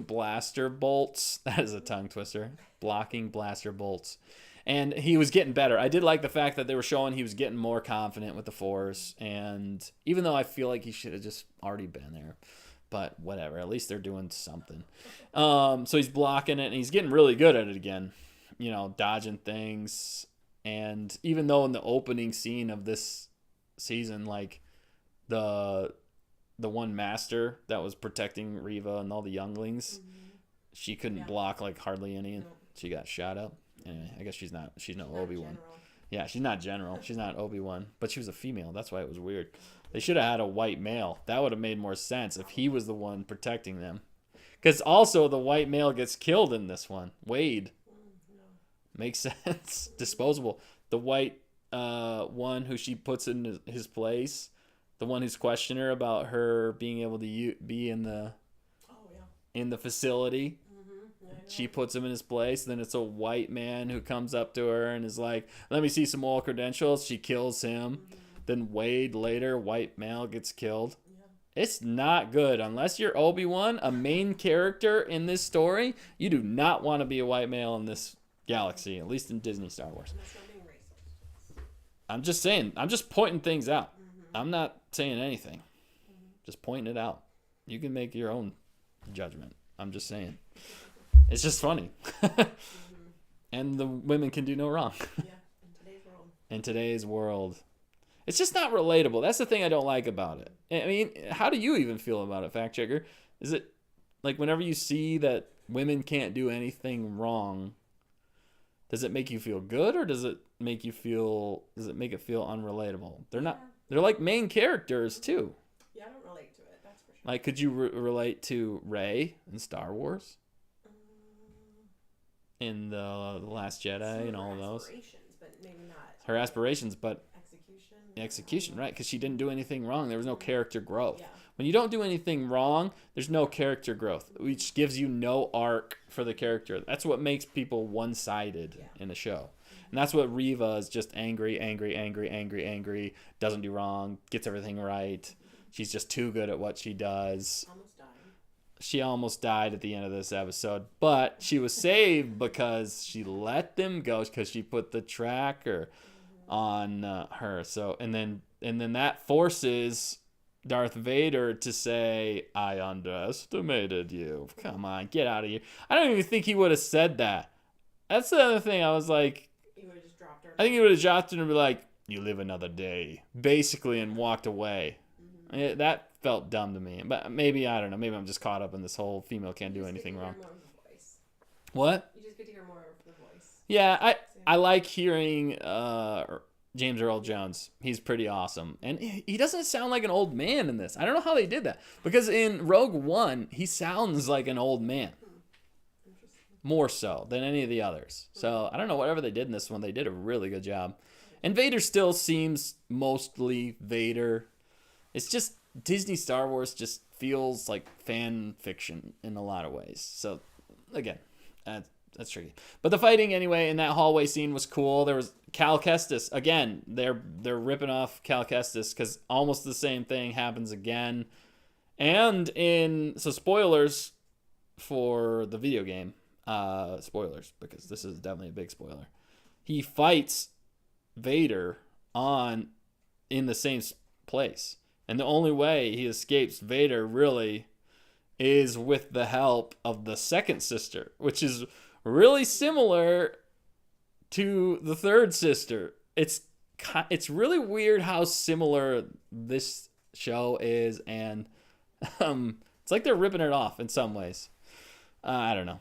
blaster bolts. That is a tongue twister. Blocking blaster bolts. And he was getting better. I did like the fact that they were showing he was getting more confident with the Force, and even though I feel like he should have just already been there. But whatever, at least they're doing something. So he's blocking it, and he's getting really good at it again. You know, dodging things. And even though in the opening scene of this season, like the one master that was protecting Reva and all the younglings, she couldn't block like hardly any, and she got shot up. Anyway, I guess she's no Obi-Wan. Yeah, she's not General. She's not Obi-Wan, but she was a female. That's why it was weird. They should have had a white male. That would have made more sense if he was the one protecting them. Because also the white male gets killed in this one. Wade. Makes sense. Disposable. The white one who she puts in his place, the one who's questioning her about her being able to be in the facility. She puts him in his place. Then it's a white man who comes up to her and is like, "Let me see some more credentials." She kills him. Then Wade later, white male, gets killed. It's not good. Unless you're Obi-Wan, a main character in this story, you do not want to be a white male in this galaxy, at least in Disney Star Wars. I'm just saying. I'm just pointing things out. I'm not saying anything. Just pointing it out. You can make your own judgment. I'm just saying. It's just funny. And the women can do no wrong. In today's world. It's just not relatable. That's the thing I don't like about it. I mean, how do you even feel about it, fact checker? Is it like whenever you see that women can't do anything wrong, does it make you feel good, or does it make it feel unrelatable? They're like main characters too. Yeah, I don't relate to it, that's for sure. Like, could you relate to Rey in Star Wars? In the Last Jedi and all of those? But maybe not. Her aspirations, but execution, right? Because she didn't do anything wrong. There was no character growth. Yeah. When you don't do anything wrong, there's no character growth, which gives you no arc for the character. That's what makes people one-sided in a show. And that's what Reva is, just angry, doesn't do wrong, gets everything right. She's just too good at what she does. She almost died at the end of this episode, but she was saved because she let them go, because she put the tracker on her. So and then that forces Darth Vader to say, "I underestimated you." Come on, get out of here. I don't even think he would have said that. That's the other thing. I was like, he would have just dropped her. I think he would have dropped her and be like, you live another day, basically, and walked away. That felt dumb to me. But maybe, I don't know, maybe I'm just caught up in this whole female can't do anything wrong. What? You just get to hear more of the voice. Yeah, I like hearing James Earl Jones. He's pretty awesome. And he doesn't sound like an old man in this. I don't know how they did that. Because in Rogue One, he sounds like an old man. More so than any of the others. So, I don't know, whatever they did in this one, they did a really good job. And Vader still seems mostly Vader. It's just Disney Star Wars just feels like fan fiction in a lot of ways. So, again, that's tricky. But the fighting, anyway, in that hallway scene was cool. There was Cal Kestis. Again, they're ripping off Cal Kestis because almost the same thing happens again. And so spoilers for the video game. Spoilers, because this is definitely a big spoiler. He fights Vader in the same place. And the only way he escapes Vader really is with the help of the second sister, which is really similar to the third sister. It's really weird how similar this show is, and it's like they're ripping it off in some ways. I don't know.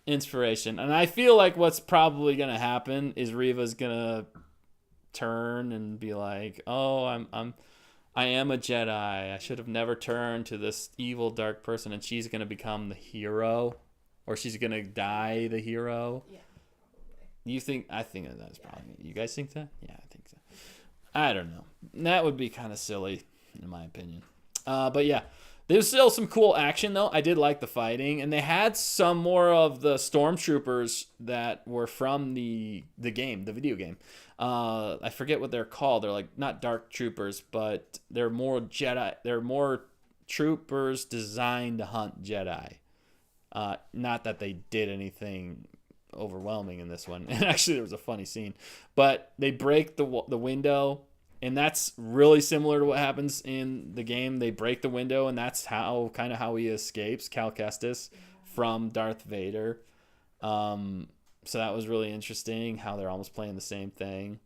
Inspiration. And I feel like what's probably going to happen is Reva's going to turn and be like, oh, I am a Jedi. I should have never turned to this evil dark person, and she's going to become the hero, or she's going to die the hero. Yeah, probably. You think? I think that's probably. You guys think that? Yeah, I think so. I don't know. That would be kind of silly, in my opinion. But yeah. There's still some cool action, though. I did like the fighting. And they had some more of the stormtroopers that were from the game, the video game. I forget what they're called. They're like not dark troopers, but they're more Jedi. They're more troopers designed to hunt Jedi. Not that they did anything overwhelming in this one. And actually, there was a funny scene. But they break the window. And that's really similar to what happens in the game. They break the window, and that's how he escapes, Cal Kestis, from Darth Vader. So that was really interesting, how they're almost playing the same thing.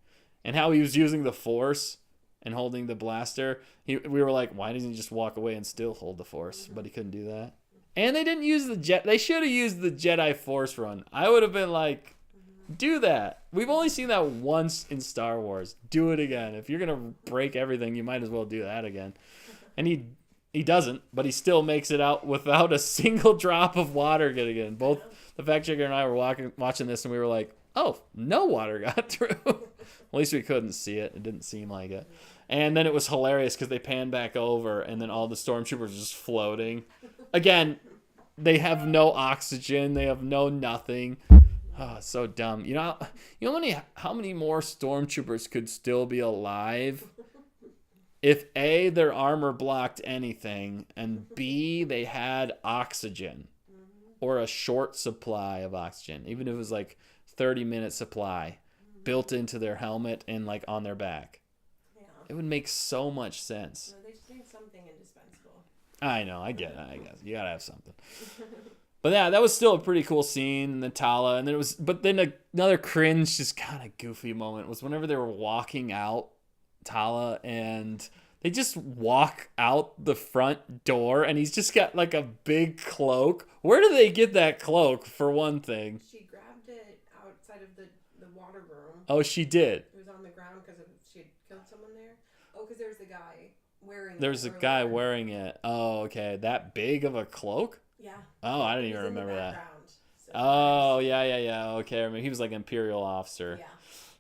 And how he was using the Force and holding the blaster. We were like, why doesn't he just walk away and still hold the Force? But he couldn't do that. And they didn't use they should have used the Jedi Force run. I would have been like, do that. We've only seen that once in Star Wars. Do it again. If you're going to break everything, you might as well do that again. And he doesn't, but he still makes it out without a single drop of water getting in. Both the fact checker and I were watching this, and we were like, oh, no water got through. At least we couldn't see it. It didn't seem like it. And then it was hilarious because they panned back over, and then all the stormtroopers were just floating. Again, they have no oxygen. They have no nothing. Oh, it's so dumb. You know how many more stormtroopers could still be alive if A, their armor blocked anything, and B, they had oxygen or a short supply of oxygen, even if it was like 30-minute supply built into their helmet and like on their back. Yeah. It would make so much sense. No, they just need something indispensable. I know, I get it, I guess. You gotta have something. But yeah, that was still a pretty cool scene, the Tala, and then another cringe, just kind of goofy moment was whenever they were walking out, Tala, and they just walk out the front door, and he's just got like a big cloak. Where do they get that cloak, for one thing? She grabbed it outside of the water room. Oh, she did. It was on the ground because she had killed someone there. Oh, because there was the guy wearing it. There's a guy wearing it. Oh, okay. That big of a cloak? Yeah. Oh, I didn't even remember that. So oh, yeah. Okay, I mean, he was like an Imperial officer. Yeah.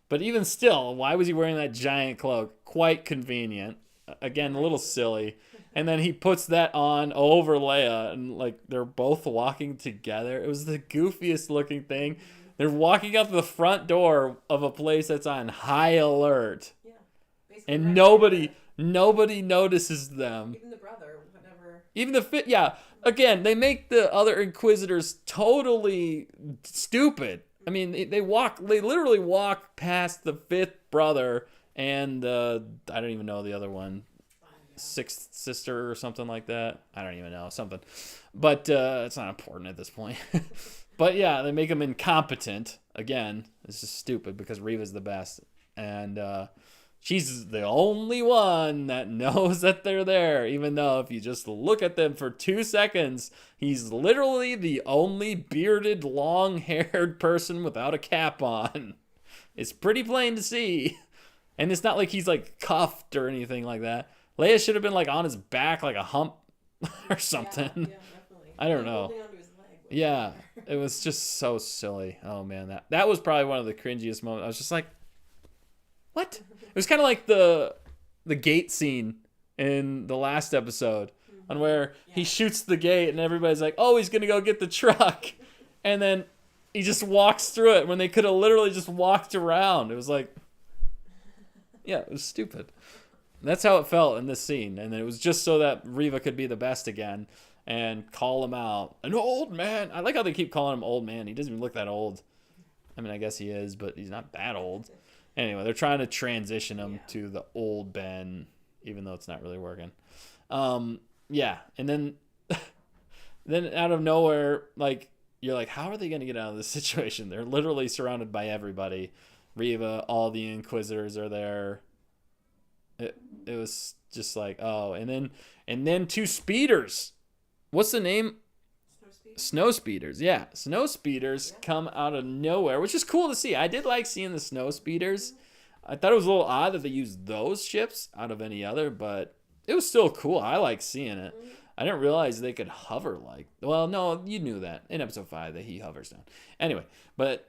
But even still, why was he wearing that giant cloak? Quite convenient. Again, a little silly. And then he puts that on over Leia, and like they're both walking together. It was the goofiest looking thing. They're walking out the front door of a place that's on high alert. Yeah. Basically and nobody notices them. Even the brother, whatever. Even yeah. Again, they make the other Inquisitors totally stupid. I mean, they literally walk past the fifth brother and I don't even know the other one, sixth sister or something like that. I don't even know, something. But it's not important at this point. But yeah, they make them incompetent. Again, it's just stupid because Reva's the best. And she's the only one that knows that they're there, even though if you just look at them for 2 seconds, he's literally the only bearded, long-haired person without a cap on. It's pretty plain to see. And it's not like he's like cuffed or anything like that. Leia should have been like on his back like a hump or something. Yeah, definitely. I don't know. Holding onto his leg. Yeah, it was just so silly. Oh man, that was probably one of the cringiest moments. I was just like, what? It was kind of like the gate scene in the last episode, on where he shoots the gate and everybody's like, oh, he's gonna go get the truck, and then he just walks through it when they could have literally just walked around. It was like, yeah, it was stupid. That's how it felt in this scene, and it was just so that Reva could be the best again and call him out. An old man. I like how they keep calling him old man. He doesn't even look that old. I mean, I guess he is, but he's not that old. Anyway, they're trying to transition him to the old Ben, even though it's not really working. Yeah, and then out of nowhere, like, you're like, how are they going to get out of this situation? They're literally surrounded by everybody. Reva, all the Inquisitors are there. It was just like, oh, and then 2 speeders. What's the name? Snow speeders. Yeah, snow speeders come out of nowhere, which is cool to see. I did like seeing the snow speeders. I thought it was a little odd that they used those ships out of any other, but it was still cool. I like seeing it. I didn't realize they could hover like. Well, no, you knew that in episode 5 that he hovers down. Anyway, but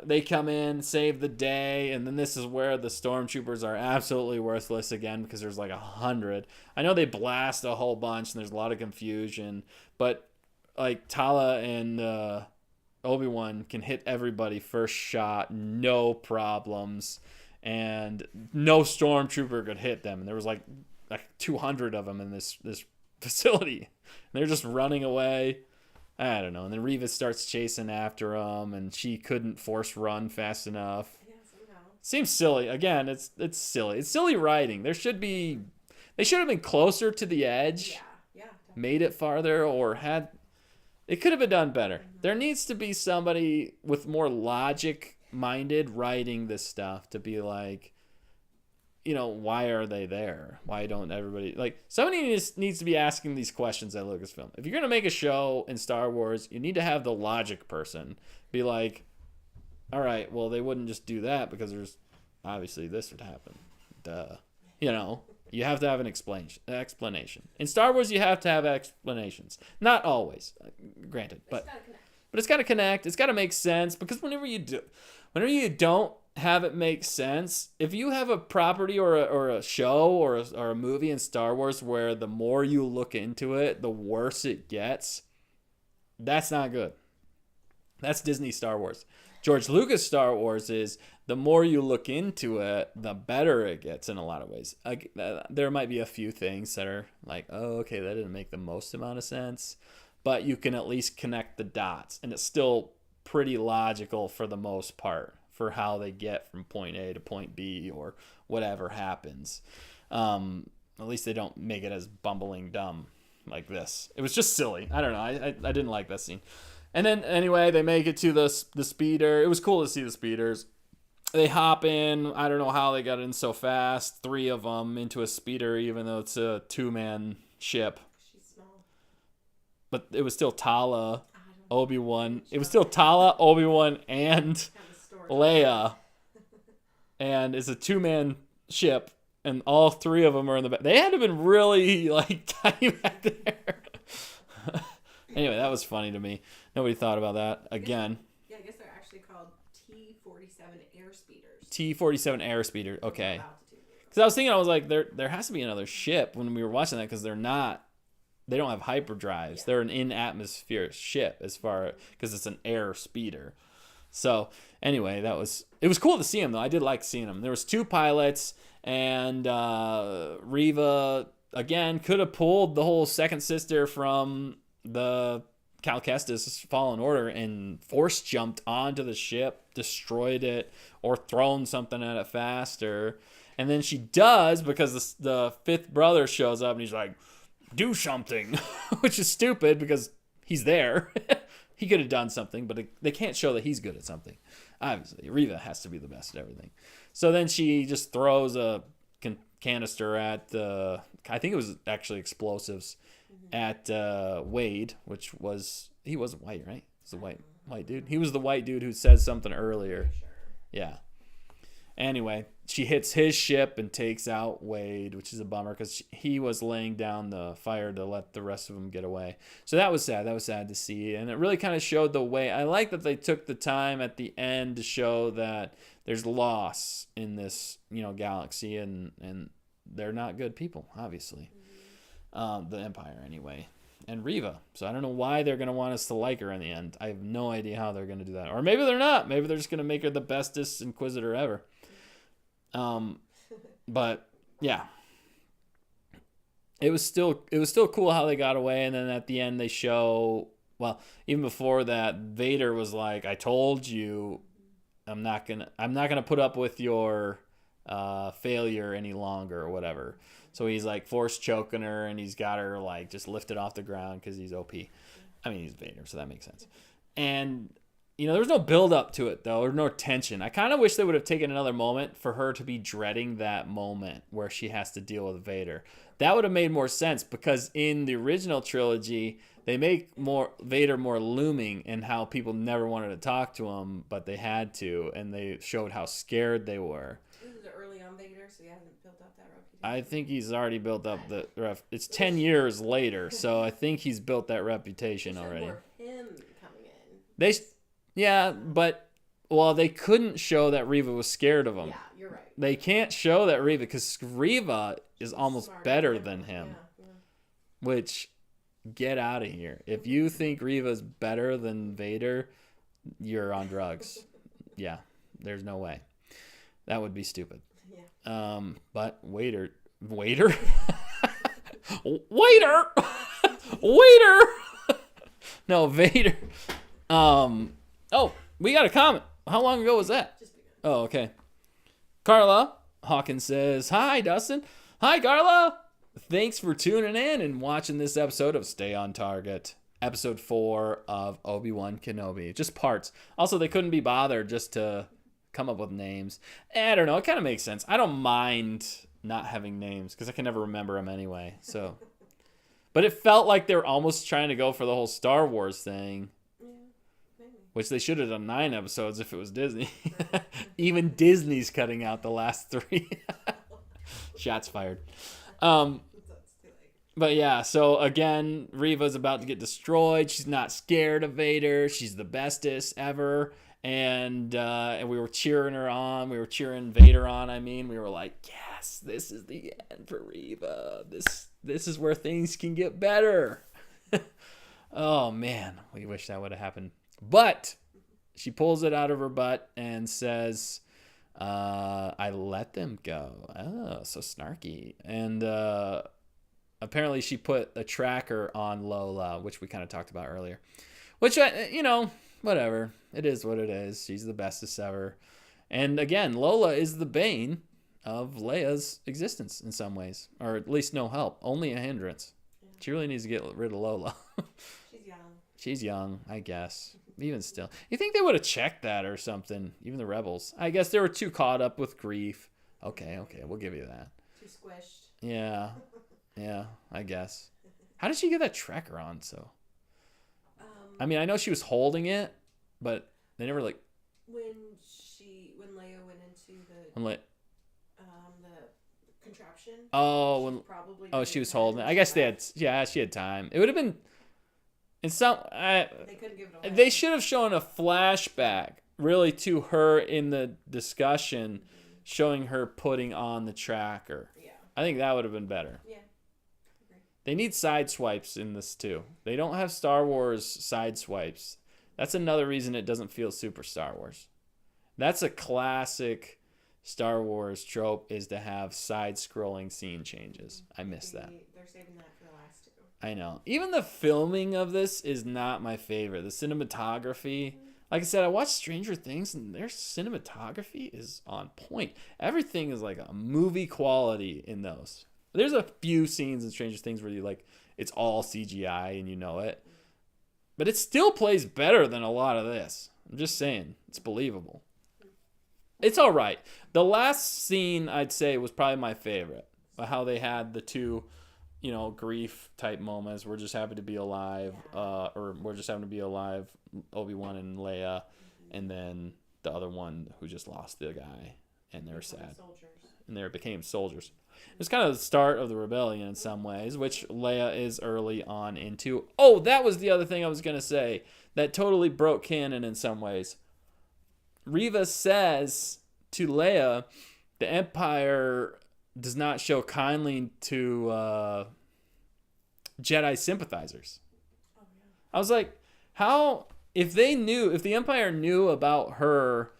they come in, save the day, and then this is where the stormtroopers are absolutely worthless again because there's like 100. I know they blast a whole bunch and there's a lot of confusion, but like Tala and Obi-Wan can hit everybody first shot, no problems, and no stormtrooper could hit them. And there was like 200 of them in this facility. And they're just running away. I don't know. And then Reva starts chasing after them, and she couldn't force run fast enough. Yeah, somehow. Seems silly. Again, it's silly. It's silly writing. They should have been closer to the edge. Yeah. Made it farther, or it could have been done better. There needs to be somebody with more logic-minded writing this stuff to be like, why are they there? Why don't everybody... Like, somebody needs to be asking these questions at Lucasfilm. If you're going to make a show in Star Wars, you need to have the logic person be like, all right, well, they wouldn't just do that because there's... Obviously, this would happen. Duh. You have to have an explanation. In Star Wars, you have to have explanations. Not always, granted, but it's got to connect. It's got to make sense, because whenever you don't have it make sense, if you have a property or a show or a movie in Star Wars where the more you look into it, the worse it gets, that's not good. That's Disney Star Wars. George Lucas Star Wars is the more you look into it, the better it gets in a lot of ways. There might be a few things that are like, oh, okay, that didn't make the most amount of sense, but you can at least connect the dots, and it's still pretty logical for the most part for how they get from point A to point B or whatever happens. At least they don't make it as bumbling dumb like this. It was just silly. I don't know. I didn't like that scene. And then, anyway, they make it to the speeder. It was cool to see the speeders. They hop in. I don't know how they got in so fast. 3 of them into a speeder, even though it's a 2-man ship. She's small. But it was still Tala, Obi-Wan. It was still Tala, Obi-Wan, and Leia. And it's a 2-man ship, and all 3 of them are in the back. They had to have been really, tiny back there. Anyway, that was funny to me. Nobody thought about that. Again. Yeah, I guess they're actually called T-47 air speeders. T-47 air speeder. Okay. Because I was thinking, I was like, there has to be another ship when we were watching that, because they don't have hyperdrives. Yeah. They're an in-atmosphere ship because it's an air speeder. So anyway, it was cool to see them, though. I did like seeing them. There was 2 pilots, and Reva, again, could have pulled the whole second sister from the Cal Kestis Fallen Order and force jumped onto the ship, destroyed it, or thrown something at it faster. And then she does, because the 5th brother shows up and he's like, do something, which is stupid because he's there. He could have done something, but they can't show that he's good at something. Obviously, Reva has to be the best at everything. So then she just throws a canister at the, I think it was actually explosives, at Wade, which was, he wasn't white, right? He was the white dude. He was the white dude who said something earlier. Sure. Yeah. Anyway, she hits his ship and takes out Wade, which is a bummer because he was laying down the fire to let the rest of them get away. So that was sad. That was sad to see. And it really kind of showed the way. I like that they took the time at the end to show that there's loss in this, galaxy, and they're not good people, obviously. The Empire, anyway. And Reva. So I don't know why they're going to want us to like her in the end. I have no idea how they're going to do that. Or maybe they're not. Maybe they're just going to make her the bestest Inquisitor ever. But yeah, it was still cool how they got away. And then at the end they show, well, even before that, Vader was like, I told you, I'm not gonna put up with your failure any longer or whatever. So he's like force choking her, and he's got her like just lifted off the ground because he's OP. I mean, he's Vader, so that makes sense. And there was no build up to it, though, or no tension. I kind of wish they would have taken another moment for her to be dreading that moment where she has to deal with Vader. That would have made more sense, because in the original trilogy, they make Vader more looming, and how people never wanted to talk to him, but they had to, and they showed how scared they were. This is early on Vader, so he hasn't built up that reputation. I think he's already built up the It's 10 years later, so I think he's built that reputation already. More him coming in. Yeah, but, they couldn't show that Reva was scared of him. Yeah, you're right. They can't show that Reva, because Reva is almost better than him. Yeah. Which, get out of here. If you think Reva's better than Vader, you're on drugs. Yeah, there's no way. That would be stupid. Yeah. But Waiter. Waiter? No, Vader. Oh, we got a comment. How long ago was that? Oh, okay. Carla Hawkins says, "Hi, Dustin." Hi, Carla. Thanks for tuning in and watching this episode of Stay on Target. Episode 4 of Obi-Wan Kenobi. Just parts. Also, they couldn't be bothered just to come up with names. I don't know. It kind of makes sense. I don't mind not having names because I can never remember them anyway. So, but it felt like they were almost trying to go for the whole Star Wars thing. Which they should have done 9 episodes if it was Disney. Even Disney's cutting out the last 3. Shots fired. But yeah, so again, Reva's about to get destroyed. She's not scared of Vader. She's the bestest ever. And we were cheering her on. We were cheering Vader on, We were like, yes, this is the end for Reva. This is where things can get better. Oh, man. We wish that would have happened. But she pulls it out of her butt and says, I let them go. Oh, so snarky. And apparently she put a tracker on Lola, which we kind of talked about earlier. Which, whatever. It is what it is. She's the bestest ever. And again, Lola is the bane of Leia's existence in some ways. Or at least no help. Only a hindrance. She really needs to get rid of Lola. She's young, I guess. Even still. You think they would have checked that or something? Even the rebels. I guess they were too caught up with grief. Okay, we'll give you that. Too squished. Yeah, I guess. How did she get that tracker on? So, I know she was holding it, but they never like. When Leia went into the contraption. She was holding it. I guess she had time. It would have been. They couldn't give it away. They should have shown a flashback, really, to her in the discussion, showing her putting on the tracker. Yeah. I think that would have been better. Yeah. They need side swipes in this too. They don't have Star Wars side swipes. That's another reason it doesn't feel super Star Wars. That's a classic Star Wars trope, is to have side-scrolling scene changes. I miss that. They're saving that for the last 2. I know. Even the filming of this is not my favorite. The cinematography, like I said, I watched Stranger Things, and their cinematography is on point. Everything is like a movie quality in those. There's a few scenes in Stranger Things where it's all CGI and you know it. But it still plays better than a lot of this. I'm just saying. It's believable. It's all right. The last scene, I'd say, was probably my favorite. How they had the two, grief type moments. We're just happy to be alive, or we're just happy to be alive, Obi-Wan and Leia, and then the other one who just lost the guy, and they're sad. And they became soldiers. It was kind of the start of the rebellion in some ways, which Leia is early on into. Oh, that was the other thing I was going to say. That totally broke canon in some ways. Reva says to Leia, the Empire does not show kindly to Jedi sympathizers. Oh, yeah. I was like, how, if the Empire knew about her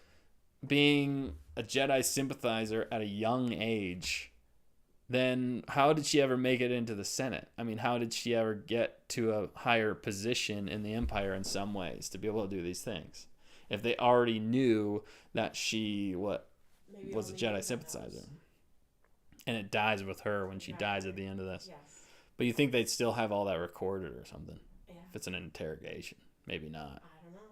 being a Jedi sympathizer at a young age, then how did she ever make it into the Senate? I mean, how did she ever get to a higher position in the Empire in some ways to be able to do these things? If they already knew that she was a Jedi sympathizer. And it dies with her when she dies at the end of this. Yes. But you think they'd still have all that recorded or something? Yeah. If it's an interrogation. Maybe not.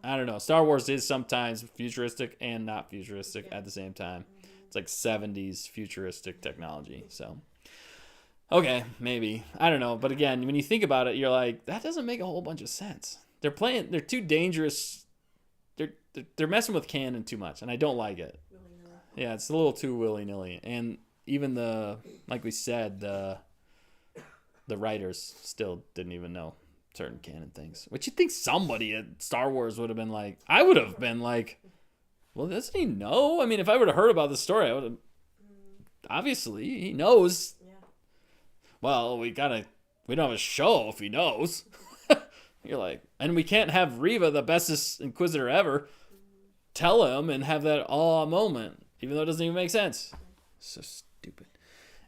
I don't know. Star Wars is sometimes futuristic and not futuristic at the same time. Mm-hmm. It's like 70s futuristic technology. So, okay, maybe. I don't know. But again, when you think about it, you're like, that doesn't make a whole bunch of sense. They're too dangerous. They're messing with canon too much, and I don't like it. Willy-nilly. Yeah, it's a little too willy-nilly. And even like we said, the writers still didn't even know certain canon things. Which you'd think somebody at Star Wars would have been like, I would have been like, well, doesn't he know? I mean, if I would have heard about the story, I would have, obviously, he knows. Yeah. Well, we don't have a show if he knows. You're like, and we can't have Reva, the bestest Inquisitor ever, tell him and have that awe moment, even though it doesn't even make sense. So stupid.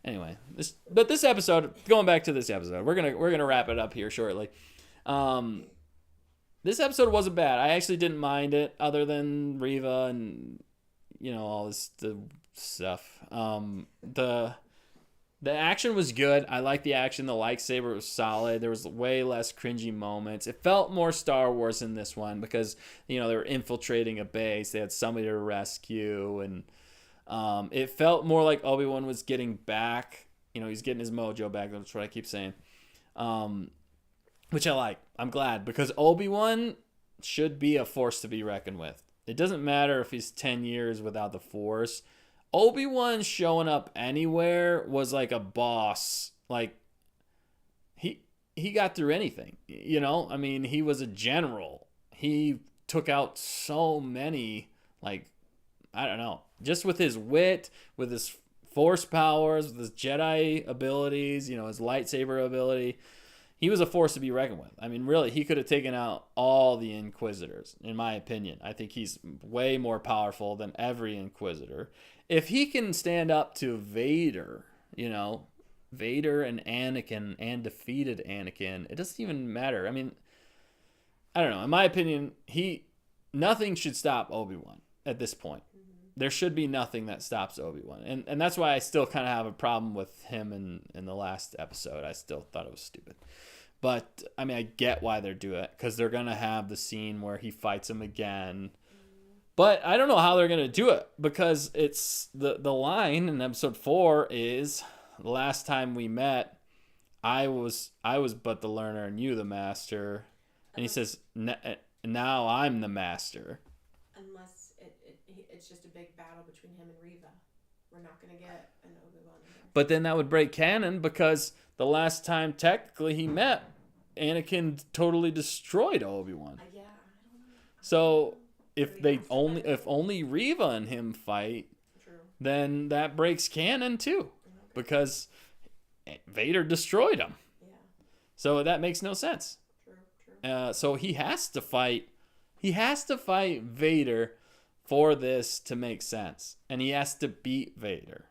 Anyway, this episode, going back to this episode, we're gonna wrap it up here shortly. This episode wasn't bad. I actually didn't mind it, other than Reva and all this the stuff. The action was good. I liked the action. The lightsaber was solid. There was way less cringy moments. It felt more Star Wars in this one because, they were infiltrating a base. They had somebody to rescue. And it felt more like Obi-Wan was getting back. He's getting his mojo back. That's what I keep saying. Which I like. I'm glad because Obi-Wan should be a force to be reckoned with. It doesn't matter if he's 10 years without the Force. Obi-Wan showing up anywhere was like a boss. Like, he got through anything, I mean, he was a general. He took out so many, like, I don't know, just with his wit, with his Force powers, with his Jedi abilities, his lightsaber ability. He was a force to be reckoned with. I mean, really, he could have taken out all the Inquisitors, in my opinion. I think he's way more powerful than every Inquisitor. If he can stand up to Vader, Vader and Anakin and defeated Anakin, it doesn't even matter. I mean, I don't know. In my opinion, nothing should stop Obi-Wan at this point. There should be nothing that stops Obi-Wan. And that's why I still kind of have a problem with him in the last episode. I still thought it was stupid. But, I mean, I get why they're doing it. Because they're going to have the scene where he fights him again. But I don't know how they're going to do it. Because it's the line in episode 4 is, the last time we met, I was but the learner and you the master. And he says, now I'm the master. Unless it's just a big battle between him and Reva. We're not going to get an Obi-Wan. But then that would break canon because the last time technically he met, Anakin totally destroyed Obi-Wan. Yeah, I don't know. So if only Reva and him fight, true, then that breaks canon too, okay, because Vader destroyed him. Yeah. So that makes no sense. True. So he has to fight. He has to fight Vader for this to make sense, and he has to beat Vader,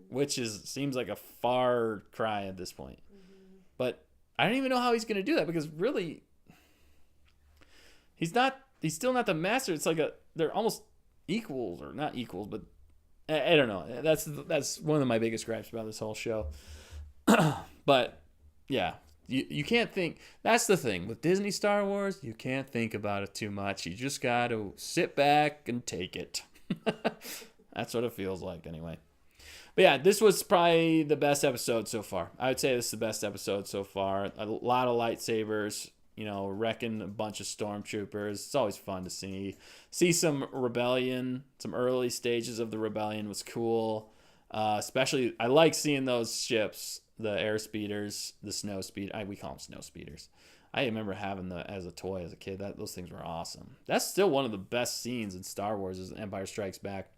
which seems like a far cry at this point. But I don't even know how he's going to do that because really, he's still not the master. It's like they're almost equals, or not equals, but I don't know. That's one of my biggest gripes about this whole show. But yeah. You can't think. That's the thing with Disney Star Wars. You can't think about it too much. You just got to sit back and take it. That's what it feels like anyway. But yeah, this was probably the best episode so far. I would say this is the best episode so far. A lot of lightsabers, wrecking a bunch of stormtroopers. It's always fun to see. See some rebellion, some early stages of the rebellion was cool. Especially, I like seeing those ships, the air speeders, the snow speed. We call them snow speeders. I remember having that as a toy as a kid. Those things were awesome. That's still one of the best scenes in Star Wars is Empire Strikes Back.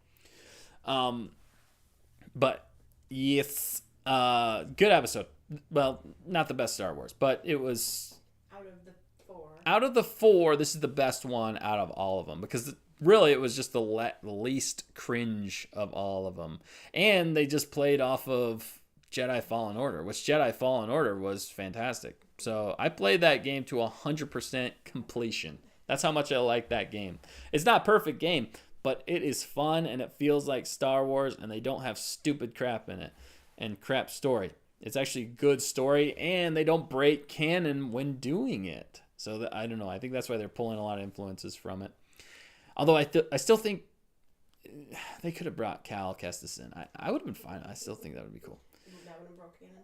But yes, good episode. Well, not the best Star Wars, but it was out of the four. This is the best one out of all of them because really it was just the least cringe of all of them, and they just played off of Jedi Fallen Order, which Jedi Fallen Order was fantastic. So I played that game to 100% completion. That's how much I like that game. It's not a perfect game, but it is fun and it feels like Star Wars, and they don't have stupid crap in it and crap story. It's actually a good story, and they don't break canon when doing it. So I don't know. I think that's why they're pulling a lot of influences from it. Although I still think they could have brought Cal Kestis in. I would have been fine. I still think that would be cool. That would have broke canon.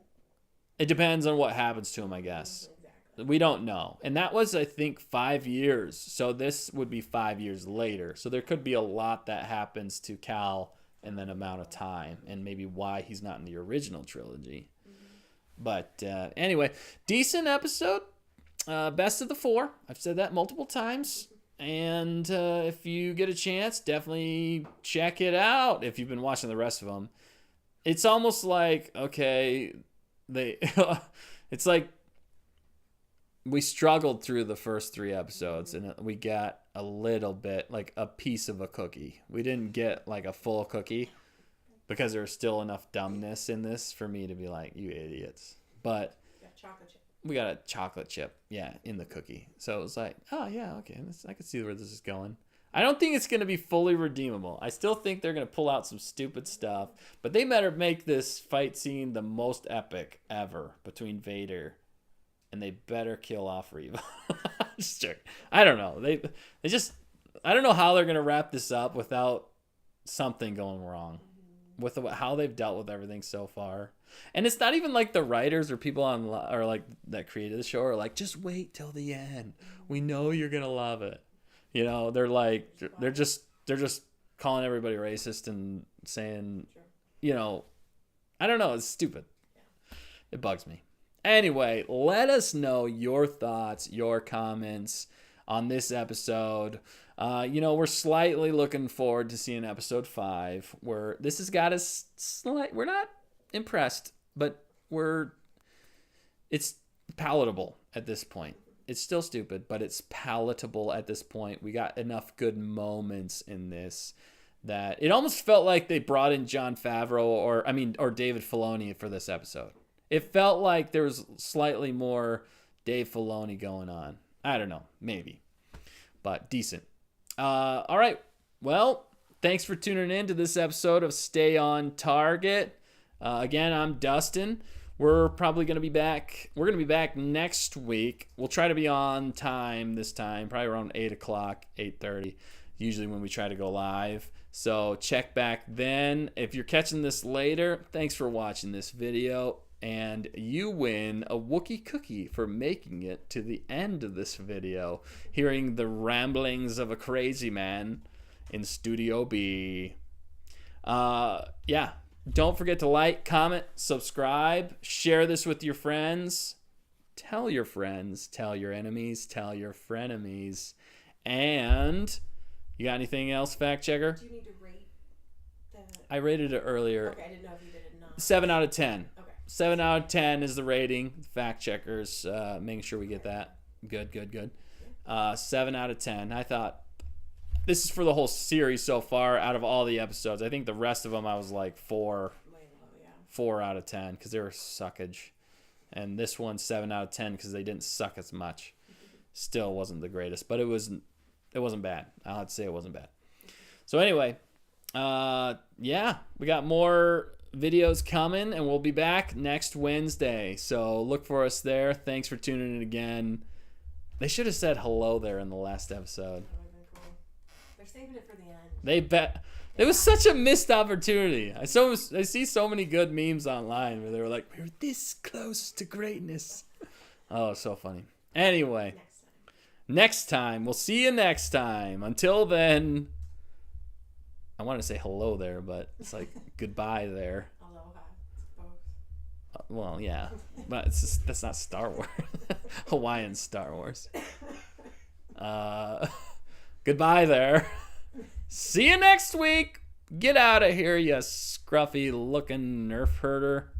It depends on what happens to him, I guess. Exactly. We don't know. And that was, I think, 5 years. So this would be 5 years later. So there could be a lot that happens to Cal in that amount of time, and maybe why he's not in the original trilogy. Mm-hmm. But anyway, decent episode. Best of the four. I've said that multiple times. And if you get a chance, definitely check it out if you've been watching the rest of them. It's almost like, okay, it's like we struggled through the first 3 episodes and we got a little bit, like a piece of a cookie. We didn't get like a full cookie because there's still enough dumbness in this for me to be like, you idiots. But we got a chocolate chip, in the cookie. So it was like, oh yeah, okay, I can see where this is going. I don't think it's going to be fully redeemable. I still think they're going to pull out some stupid stuff, but they better make this fight scene the most epic ever between Vader, and they better kill off Reva. Just joking. I don't know. They just, I don't know how they're going to wrap this up without something going wrong with how they've dealt with everything so far. And it's not even like the writers or people or like that created the show are like, just wait till the end. We know you're going to love it. They're like, they're just calling everybody racist and saying, I don't know. It's stupid. It bugs me. Anyway, let us know your thoughts, your comments on this episode. We're slightly looking forward to seeing episode 5 where this has got us we're not impressed, but it's palatable at this point. It's still stupid, but it's palatable at this point. We got enough good moments in this that it almost felt like they brought in Jon Favreau or David Filoni for this episode. It felt like there was slightly more Dave Filoni going on. I don't know, maybe, but decent. All right. Well, thanks for tuning in to this episode of Stay on Target. Again, I'm Dustin. We're probably going to be back. We're going to be back next week. We'll try to be on time this time, probably around 8 o'clock, 8:30, usually when we try to go live. So check back then. If you're catching this later, thanks for watching this video. And you win a Wookiee cookie for making it to the end of this video, hearing the ramblings of a crazy man in Studio B. Don't forget to like, comment, subscribe, share this with your friends. Tell your friends, tell your enemies, tell your frenemies. And you got anything else, fact checker? Do you need to rate I rated it earlier. Okay, I didn't know if you did it or not. 7 out of 10. Okay. 7 out of 10 is the rating. Fact checkers, making sure we get that. Good. 7 out of 10. I thought this is for the whole series so far out of all the episodes. I think the rest of them I was like 4 out of 10 because they were suckage. And this one's 7 out of 10 because they didn't suck as much. Still wasn't the greatest, but it wasn't bad. I'll have to say it wasn't bad. So anyway, we got more videos coming, and we'll be back next Wednesday. So look for us there. Thanks for tuning in again. They should have said hello there in the last episode. They're saving it for the end. It was such a missed opportunity. I see so many good memes online where they were like, we're this close to greatness. Oh, so funny. Anyway, next time. We'll see you next time. Until then, I want to say hello there, but it's like goodbye there. Aloha. It's both. Well, yeah, but that's not Star Wars. Hawaiian Star Wars. Goodbye there. See you next week. Get out of here, you scruffy looking nerf herder.